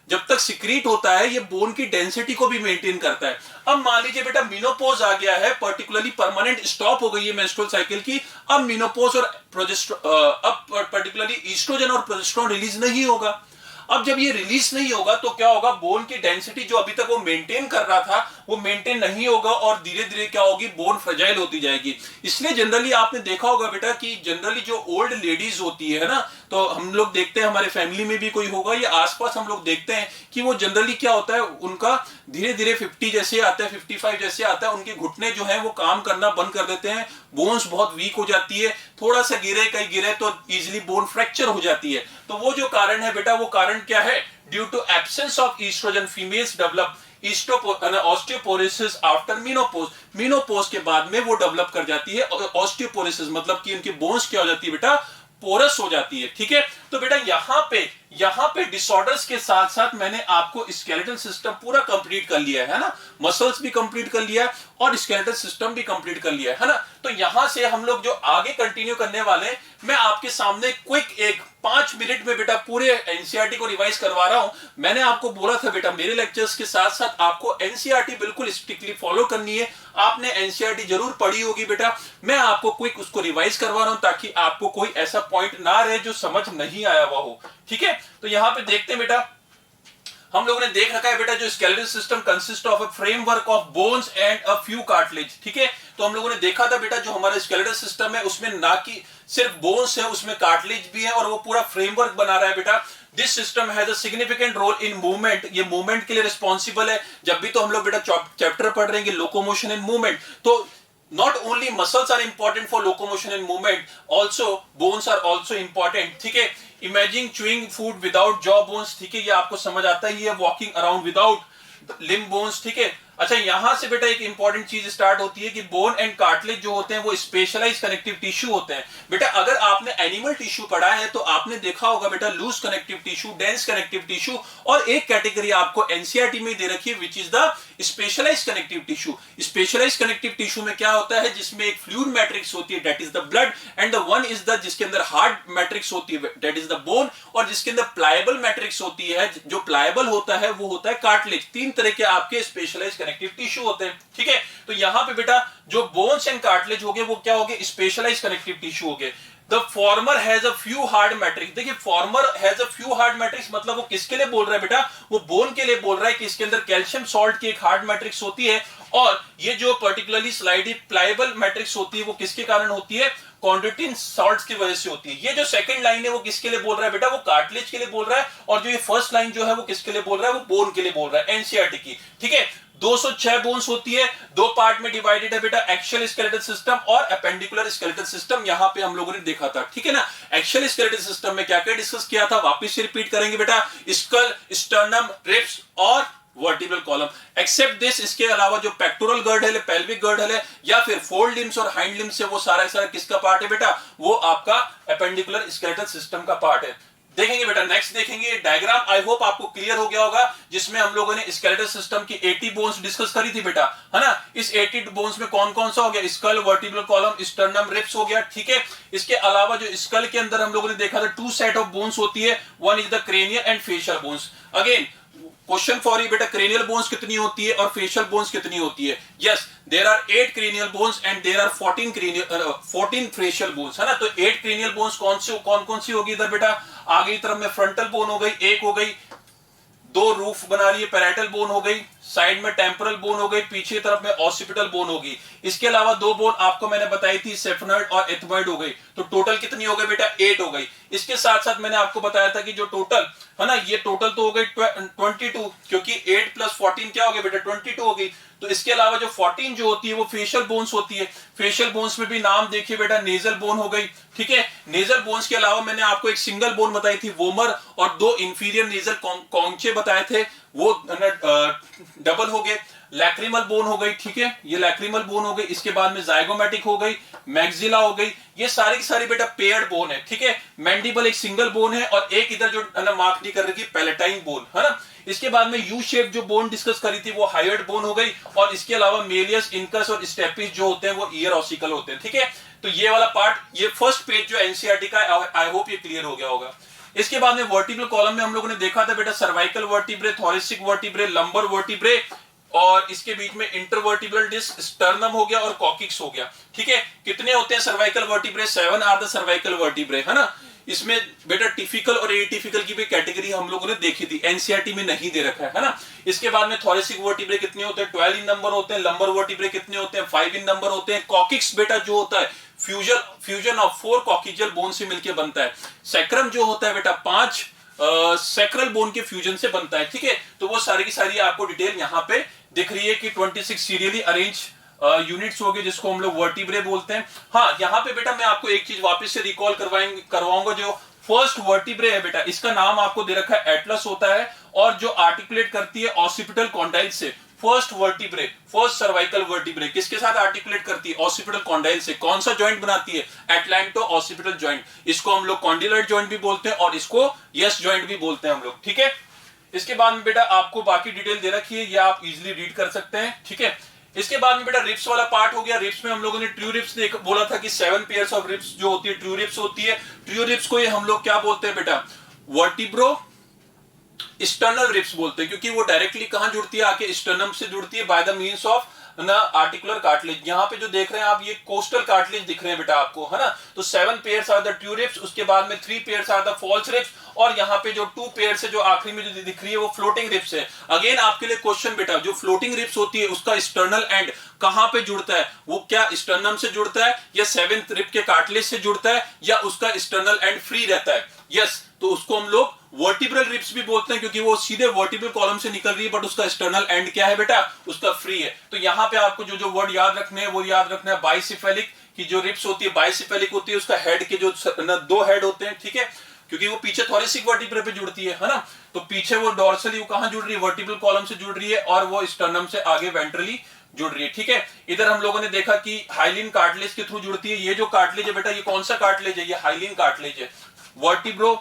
जब तक सिक्रीट होता है, ये बोन की डेंसिटी को भी मेंटेन करता है। अब मान लीजिए बेटा मीनोपोज आ गया है, पर्टिकुलरली परमानेंट स्टॉप हो गई है मेंस्ट्रुअल साइकिल की, अब मीनोपोज और अब पर्टिकुलरली ईस्ट्रोजन और प्रोजेस्टेरॉन रिलीज नहीं होगा। अब जब ये रिलीज नहीं होगा तो क्या होगा, बोन की डेंसिटी जो अभी तक वो मेंटेन कर रहा था, वो मेंटेन नहीं होगा और धीरे धीरे क्या होगी, बोन फ्रेजाइल होती जाएगी। इसलिए जनरली आपने देखा होगा बेटा कि जनरली जो ओल्ड लेडीज होती है ना, तो हम लोग देखते हैं, हमारे फैमिली में भी कोई होगा या आसपास हम लोग देखते हैं कि वो जनरली क्या होता है, उनका धीरे धीरे 50 जैसे आता है, 55 जैसे आता है, उनके घुटने जो है वो काम करना बंद कर देते हैं, बोन्स बहुत वीक हो जाती है, थोड़ा सा गिरे कहीं गिरे तो इजिली बोन फ्रैक्चर हो जाती है। तो वो जो कारण है बेटा, वो कारण क्या है, due to absence of oestrogen females develop osteoporosis after menopause. Menopause के बाद में वो डेवलप कर जाती है ऑस्टियोपोरोसिस, मतलब कि उनकी बोन्स क्या हो जाती है बेटा, पोरस हो जाती है, ठीक है। तो बेटा यहां पे डिसऑर्डर्स के साथ साथ मैंने आपको स्केलेटल सिस्टम पूरा कंप्लीट कर लिया है ना, मसल्स भी कंप्लीट कर लिया और स्केलेटल सिस्टम भी कंप्लीट कर लिया है ना। तो यहां से हम लोग जो आगे कंटिन्यू करने वाले हैं, मैं आपके सामने क्विक एक 5 मिनट में बेटा पूरे एनसीईआरटी को रिवाइज करवा रहा हूं। मैंने आपको बोला था बेटा मेरे लेक्चर्स के साथ साथ आपको एनसीईआरटी बिल्कुल स्ट्रिक्टली फॉलो करनी है। आपने एनसीईआरटी जरूर पढ़ी होगी बेटा, मैं आपको क्विक उसको रिवाइज करवा रहा हूं ताकि आपको कोई ऐसा पॉइंट ना रहे जो समझ नहीं आया हुआ हो, ठीक है। तो यहां पे देखते हैं बेटा, हम लोगों ने देख रखा है बेटा जो skeletal system consist of a framework of bones and a few cartilage, ठीक है। तो हम लोगों ने देखा था बेटा जो हमारा स्केलेटल सिस्टम है उसमें ना कि सिर्फ बोन्स है, उसमें कार्टिलेज भी है और वो पूरा फ्रेमवर्क बना रहा है बेटा। This system has a significant role in movement, ये मूवमेंट के लिए रिस्पॉन्सिबल है। जब भी तो हम लोग बेटा चैप्टर पढ़ रहे हैं लोकोमोशन एंड मूवमेंट, तो not only muscles are important for locomotion and movement, also bones are also important, ठीक है। Imagine chewing food without jaw bones, ठीक है, ये आपको समझ आता है, ये walking around without limb bones, ठीक है। अच्छा, यहां से बेटा एक इंपॉर्टेंट चीज स्टार्ट होती है कि बोन एंड कार्टिलेज जो होते हैं वो स्पेशलाइज कनेक्टिव टिश्यू होते हैं। बेटा अगर आपने एनिमल टिश्यू पढ़ा है तो आपने देखा होगा बेटा loose connective tissue, dense connective tissue, और एक कैटेगरी आपको एनसीईआरटी में दे रखी है which is the specialise connective tissue. Specialise connective tissue में क्या होता है, जिसमें एक फ्लूइड मैट्रिक्स होती है that is the blood, and the one is the जिसके अंदर हार्ड मैट्रिक्स होती है दैट इज द बोन, और जिसके अंदर प्लायबल मैट्रिक्स होती है, जो प्लायबल होता है वो होता है कार्टिलेज। तीन तरह के आपके स्पेशलाइज कनेक्टिव टिश्यू होते हैं, ठीक है। तो यहां पे बेटा जो बोन्स एंड कार्टिलेज हो गए वो क्या हो गए, स्पेशलाइज कनेक्टिव टिश्यू हो गए। The former has a few hard matrix. देखिए former has a few hard matrix मतलब वो किसके लिए बोल रहा है बेटा, वो बोन के लिए बोल रहा है कि इसके अंदर कैल्शियम सॉल्ट की एक हार्ड मैट्रिक्स होती है, और ये जो पर्टिकुलरली स्लाइडी प्लायबल मैट्रिक्स होती है वो किसके कारण होती है, कॉन्ड्रोटिन सॉल्ट्स की वजह से होती है। ये जो सेकंड लाइन है वो किसके लिए बोल रहा है बेटा, वो कार्टिलेज के लिए बोल रहा है, और जो ये फर्स्ट लाइन जो है वो किसके लिए बोल रहा है, वो बोन के लिए बोल रहा है, एनसीईआरटी की, ठीक है। 206 बोन्स होती है, दो पार्ट में डिवाइडेड है बेटा, एक्शियल स्केलेटल सिस्टम और एपेंडिकुलर स्केलेटल सिस्टम। यहां पे हम लोगों ने देखा था, ठीक है ना। एक्शियल स्केलेटल सिस्टम में क्या क्या डिस्कस किया था, वापस से रिपीट करेंगे बेटा, स्कल, स्टर्नम, रिब्स और वर्टिब्रल कॉलम। एक्सेप्ट दिस, इसके अलावा जो पेक्टोरल गर्ड है, पेल्विक गर्ड है, या फिर फोल्ड लिम्स और हाइंड लिम्स है, वो सारा सारा किसका पार्ट है बेटा, वो आपका एपेंडिकुलर स्केलेटल सिस्टम का पार्ट है। देखेंगे बेटा, नेक्स्ट देखेंगे डायग्राम, आई होप आपको क्लियर हो गया होगा, जिसमें हम लोगों ने स्केलेटल सिस्टम की 80 बोन्स डिस्कस करी थी बेटा, है ना। इस 80 बोन्स में कौन कौन सा हो गया, skull, vertebral column, sternum, ribs हो गया, ठीक है। इसके अलावा जो स्कल के अंदर हम लोगों ने देखा था टू सेट ऑफ बोन्स होती है, one is the cranial and facial bones. Again question for you बेटा, क्रेनियल बोन्स कितनी होती है और फेशियल बोन्स कितनी होती है। Yes, there are 8 cranial bones and there are 14 facial bones, है ना। तो 8 क्रेनियल बोन्स कौन कौन सी होगी इधर बेटा, आगे की तरफ में फ्रंटल बोन हो गई, एक हो गई, दो रूफ बना रही है, पैराइटल बोन हो गई, साइड में टेम्पोरल बोन हो गई, पीछे तरफ में ऑसिपिटल बोन होगी। इसके अलावा दो बोन आपको मैंने बताई थी, सेफनॉइड और एथमॉइड हो गई। तो टोटल कितनी हो गई बेटा, 8 हो गई। इसके साथ साथ मैंने आपको बताया था कि जो टोटल है ना, ये टोटल तो हो गई 22, क्योंकि 8 + 14 क्या हो गया बेटा, 22 हो गई। तो इसके अलावा जो 14 जो होती है वो फेशियल बोन्स होती है। फेशियल बोन्स में भी नाम देखिए बेटा, नेजल बोन हो गई, ठीक है। नेजल बोन्स के अलावा मैंने आपको एक सिंगल बोन बताई थी वोमर, और दो इंफीरियर नेजल कॉन्चे बताए थे, वो डबल हो गए। लैक्रिमल बोन हो गई, ठीक है, ये लैक्रिमल बोन हो गई। इसके बाद में जाइगोमेटिक हो गई, मैक्सिला हो गई, ये सारी की सारी बेटा पेयर्ड बोन है, ठीक है। मैंडिबल एक सिंगल बोन है, और एक इधर जो मार्क नहीं कर रही थी पैलेटाइन बोन, है ना। इसके बाद में यू शेप जो बोन डिस्कस करी थी वो हाइयर्ड बोन हो गई, और इसके अलावा मेलियस, इनकस और स्टेपिस जो होते हैं वो ईयर ऑसिकल होते हैं, ठीक है। तो ये वाला पार्ट, ये फर्स्ट पेज जो एनसीईआरटी का, आई होप ये क्लियर हो गया होगा। इसके बाद में वर्टिब्रल कॉलम में हम लोगों ने देखा था बेटा, cervical vertebrae, thoracic vertebrae, lumbar vertebrae, और इसके बीच में इंटरवर्टिब्रल डिस्क, स्टर्नम हो गया और कॉकिक्स हो गया, ठीक है। कितने होते हैं cervical vertebrae, 7 are the cervical vertebrae, है ना। इसमें बेटा टिपिकल और एटिपिकल की भी कैटेगरी हम लोगों ने देखी थी, एनसीईआरटी में नहीं दे रखा है ना। इसके बाद में थोरेसिक वर्टिब्रे कितने होते हैं, 12 इन नंबर होते हैं। लंबर वर्टिब्रे कितने होते हैं, 5 इन नंबर होते हैं। कॉकिक्स बेटा जो होता है फ्यूजन ऑफ 4 कॉकिजियल बोन से मिलकर बनता है। सैक्रम जो होता है बेटा 5 सैक्रल बोन के फ्यूजन से बनता है, ठीक है। तो वो सारी की सारी आपको डिटेल यहाँ पे दिख रही है कि 26 सीरियली अरेंज यूनिट्स हो गए, जिसको हम लोग वर्टिब्रे बोलते हैं। हाँ, यहाँ पे बेटा मैं आपको एक चीज वापस से रिकॉल करवाऊंगा, जो फर्स्ट वर्टिब्रे है बेटा, इसका नाम आपको दे रखा है एटलस होता है, और जो आर्टिकुलेट करती है ऑसिपिटल कॉन्डाइल से। First vertebrae, first cervical vertebrae किसके साथ आर्टिकुलेट करती है, ऑसिपिटल कॉन्डाइल से। कौन सा जॉइंट बनाती है, एटलैंटो ऑसिपिटल जॉइंट। इसको हम लोग कॉन्डिलॉइड जॉइंट भी बोलते हैं, और इसको यस जॉइंट भी बोलते हैं हम लोग, ठीक है। इसके बाद में बेटा आपको बाकी डिटेल दे रखी है, या आप इजिली रीड कर सकते हैं, ठीक है। इसके बाद में बेटा रिब्स वाला पार्ट हो गया। रिब्स में हम लोगों ने ट्रू रिब्स बोला था कि 7 पेयर्स ऑफ रिब्स जो होती है ट्रू रिब्स होती है। ट्रू रिब्स को ये हम लोग क्या बोलते हैं बेटा, वर्टिब्रो स्टर्नल रिब्स बोलते हैं, क्योंकि वो डायरेक्टली कहां जुड़ती है, आके स्टर्नम से जुड़ती है बाय द मींस ऑफ ना आर्टिकुलर कार्टिलेज। यहाँ पे जो देख रहे हैं आप, ये कोस्टल कार्टिलेज दिख रहे हैं बेटा आपको, है ना। तो 7 pairs are the true ribs, उसके बाद में 3 pairs are the false ribs, और यहाँ पे जो 2 पेयर्स है जो आखिरी में जो दिख रही है वो फ्लोटिंग रिब्स है। अगेन आपके लिए क्वेश्चन बेटा, जो फ्लोटिंग रिब्स होती है उसका स्टर्नल एंड कहां पे जुड़ता है, वो क्या स्टर्नम से जुड़ता है, या 7th रिब के कार्टिलेज से जुड़ता है, या उसका स्टर्नल एंड फ्री रहता है। यस, तो उसको हम लोग वर्टिब्रल रिब्स भी बोलते हैं, क्योंकि वो सीधे वर्टिब्रल कॉलम से निकल रही है, बट उसका एक्सटर्नल एंड क्या है बेटा, उसका फ्री है। तो यहाँ पे आपको जो जो वर्ड याद रखने हैं वो याद रखना है, बाइसिफेलिक की जो रिब्स होती है बाइसिफेलिक होती है, उसका हेड के जो 2 हेड होते हैं, ठीक है। क्योंकि वो पीछे थोरेसिक वर्टिब्रे पे जुड़ती है ना, तो पीछे वो डॉर्सली वो कहां जुड़ रही है, वर्टिब्रल कॉलम से जुड़ रही है, और वो स्टर्नम से आगे वेंट्रली जुड़ रही है। ठीक है, इधर हम लोगों ने देखा कि हाइलिन कार्टिलेज के थ्रू जुड़ती है। ये जो कार्टिलेज है बेटा, ये कौन सा कार्टिलेज है, ये हाइलिन कार्टिलेज है। वर्टिब्रो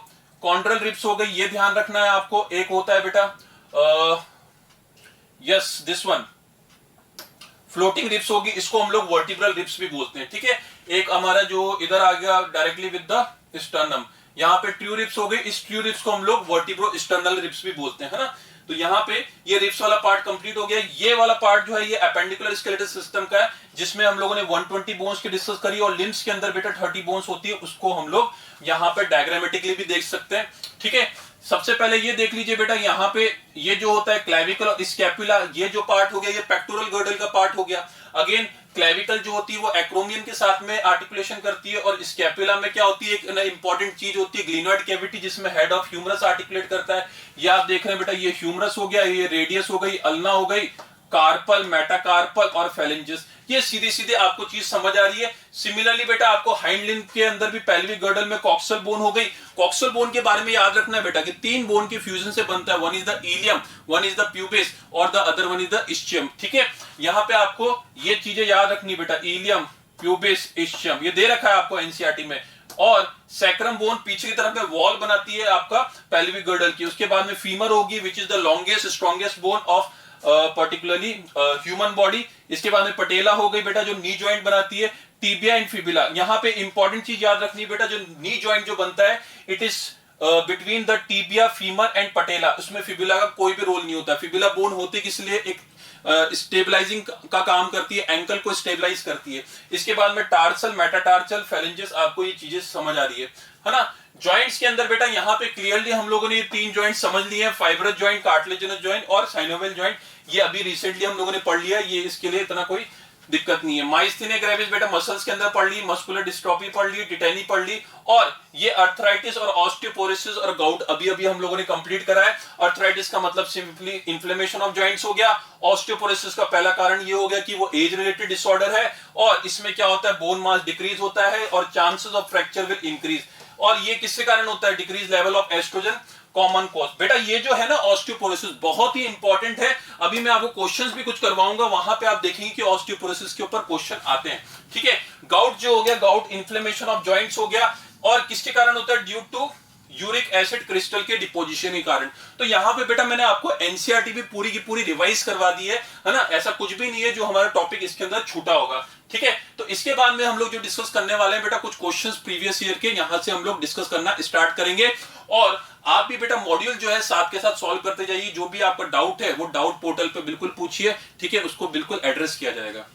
कॉन्ड्रल रिब्स हो गई, ये ध्यान रखना है आपको। एक होता है बेटा yes this one floating ribs होगी, इसको हम लोग वर्टिब्रल रिब्स भी बोलते हैं। ठीक है, एक हमारा जो इधर आ गया डायरेक्टली विद द स्टर्नम, यहाँ पे ट्रू रिब्स हो गई, इस ट्रू रिब्स को हम लोग वर्टिब्रो स्टर्नल रिब्स भी बोलते हैं, है ना। तो यहाँ पे ये रिब्स वाला पार्ट कंप्लीट हो गया। ये वाला पार्ट जो है ये अपेंडिकुलर स्केलेटल सिस्टम का है, जिसमें हम लोगों ने 120 बोन्स की डिस्कस करी, और लिम्स के अंदर बेटा 30 बोन्स होती है, उसको हम लोग यहाँ पे डायग्रामेटिकली भी देख सकते हैं। ठीक है, सबसे पहले ये देख लीजिए बेटा, यहाँ पे ये जो होता है क्लेविकल और स्कैपुला, ये जो पार्ट हो गया ये पेक्टोरल गर्डल का पार्ट हो गया। अगेन क्लेविकल जो होती है वो एक्रोमियन के साथ में आर्टिकुलेशन करती है, और स्कैपुला में क्या होती है, एक इंपॉर्टेंट चीज होती है ग्लिनोइड कैविटी, जिसमें हेड ऑफ ह्यूमरस आर्टिकुलेट करता है। ये आप देख रहे हैं बेटा, ये ह्यूमरस हो गया, ये रेडियस हो गई, अल्ना हो गई, कार्पल, मेटाकार्पल और फेलेंजिस। ये सीधे सीधे आपको चीज समझ आ रही है। सिमिलरली बेटा आपको हाइंड लिम्ब के अंदर भी पेल्विक गर्डल में कॉक्सल बोन हो गई। कॉक्सल बोन के बारे में याद रखना है बेटा कि 3 बोन के फ्यूजन से बनता है, one is the ilium, one is the pubis और the other one is the ischium. ठीक है, यहाँ पे आपको ये चीजें याद रखनी बेटा, इलियम, प्यूबिस, इस्चियम, ये दे रखा है आपको एनसीईआरटी में। और सैक्रम बोन पीछे की तरफ में वॉल बनाती है आपका पेल्विक गर्डल की। उसके बाद में फीमर होगी, विच is the longest strongest bone of particularly human body. इसके बाद में पटेला हो गई बेटा, जो नी जॉइंट बनाती है, टिबिया एंड फिबुला। यहाँ पे इंपॉर्टेंट चीज याद रखनी बेटा, जो नी जॉइंट जो बनता है it is between the tibia, femur and patella. उसमें फिबुला का कोई भी रोल नहीं होता। फिबुला बोन होती है किस लिए, एक स्टेबलाइजिंग का काम करती है, एंकल को स्टेबलाइज करती है। इसके बाद में टार्सल, मेटाटार्सल, फेलेंजिस, आपको ये चीजें समझ आ रही है ना। जॉइंट्स के अंदर बेटा यहाँ पे क्लियरली हम लोगों ने ये 3 जॉइंट समझ लिए हैं, फाइब्रस जॉइंट, कार्टिलेजिनस जॉइंट और साइनोवियल जॉइंट। ये अभी रिसेंटली हम लोगों ने पढ़ लिया, ये इसके लिए इतना कोई दिक्कत नहीं है। माइस्थेनिया ग्रेविस बेटा मसल्स के अंदर पढ़ ली, मस्कुलर डिस्ट्रोफी पढ़ ली, टिटेनी पढ़ ली, और ये अर्थराइटिस और ऑस्टियोपोरोसिस और गाउट अभी अभी हम लोगों ने कंप्लीट करा है। अर्थराइटिस का मतलब सिंपली इन्फ्लेमेशन ऑफ जॉइंट्स हो गया। ऑस्टियोपोरोसिस का पहला कारण ये हो गया कि वो एज रिलेटेड डिसऑर्डर है, और इसमें क्या होता है, बोन मास डिक्रीज होता है और chances of fracture will increase. और ये किसके कारण होता है, decrease level of oestrogen, common cause. बेटा ये जो है ना ऑस्टियोपोरोसिस बहुत ही इंपॉर्टेंट है। अभी मैं आपको क्वेश्चंस भी कुछ करवाऊंगा, वहां पे आप देखेंगे कि ऑस्टियोपोरोसिस के ऊपर क्वेश्चन आते हैं। ठीक है, गाउट जो हो गया, गाउट इन्फ्लेमेशन ऑफ जॉइंट्स हो गया, और किसके कारण होता है, due to uric acid crystal के डिपोजिशन के कारण। तो यहाँ पे बेटा मैंने आपको एनसीईआरटी भी पूरी की पूरी रिवाइज करवा दी है ना। ऐसा कुछ भी नहीं है जो हमारा टॉपिक इसके अंदर छूटा होगा। ठीक है, तो इसके बाद में हम लोग जो डिस्कस करने वाले हैं बेटा, कुछ क्वेश्चंस प्रीवियस ईयर के यहां से हम लोग डिस्कस करना स्टार्ट करेंगे। और आप भी बेटा मॉड्यूल जो है साथ के साथ सॉल्व करते जाइए। जो भी आपका डाउट है वो डाउट पोर्टल पे बिल्कुल पूछिए, ठीक है, उसको बिल्कुल एड्रेस किया जाएगा।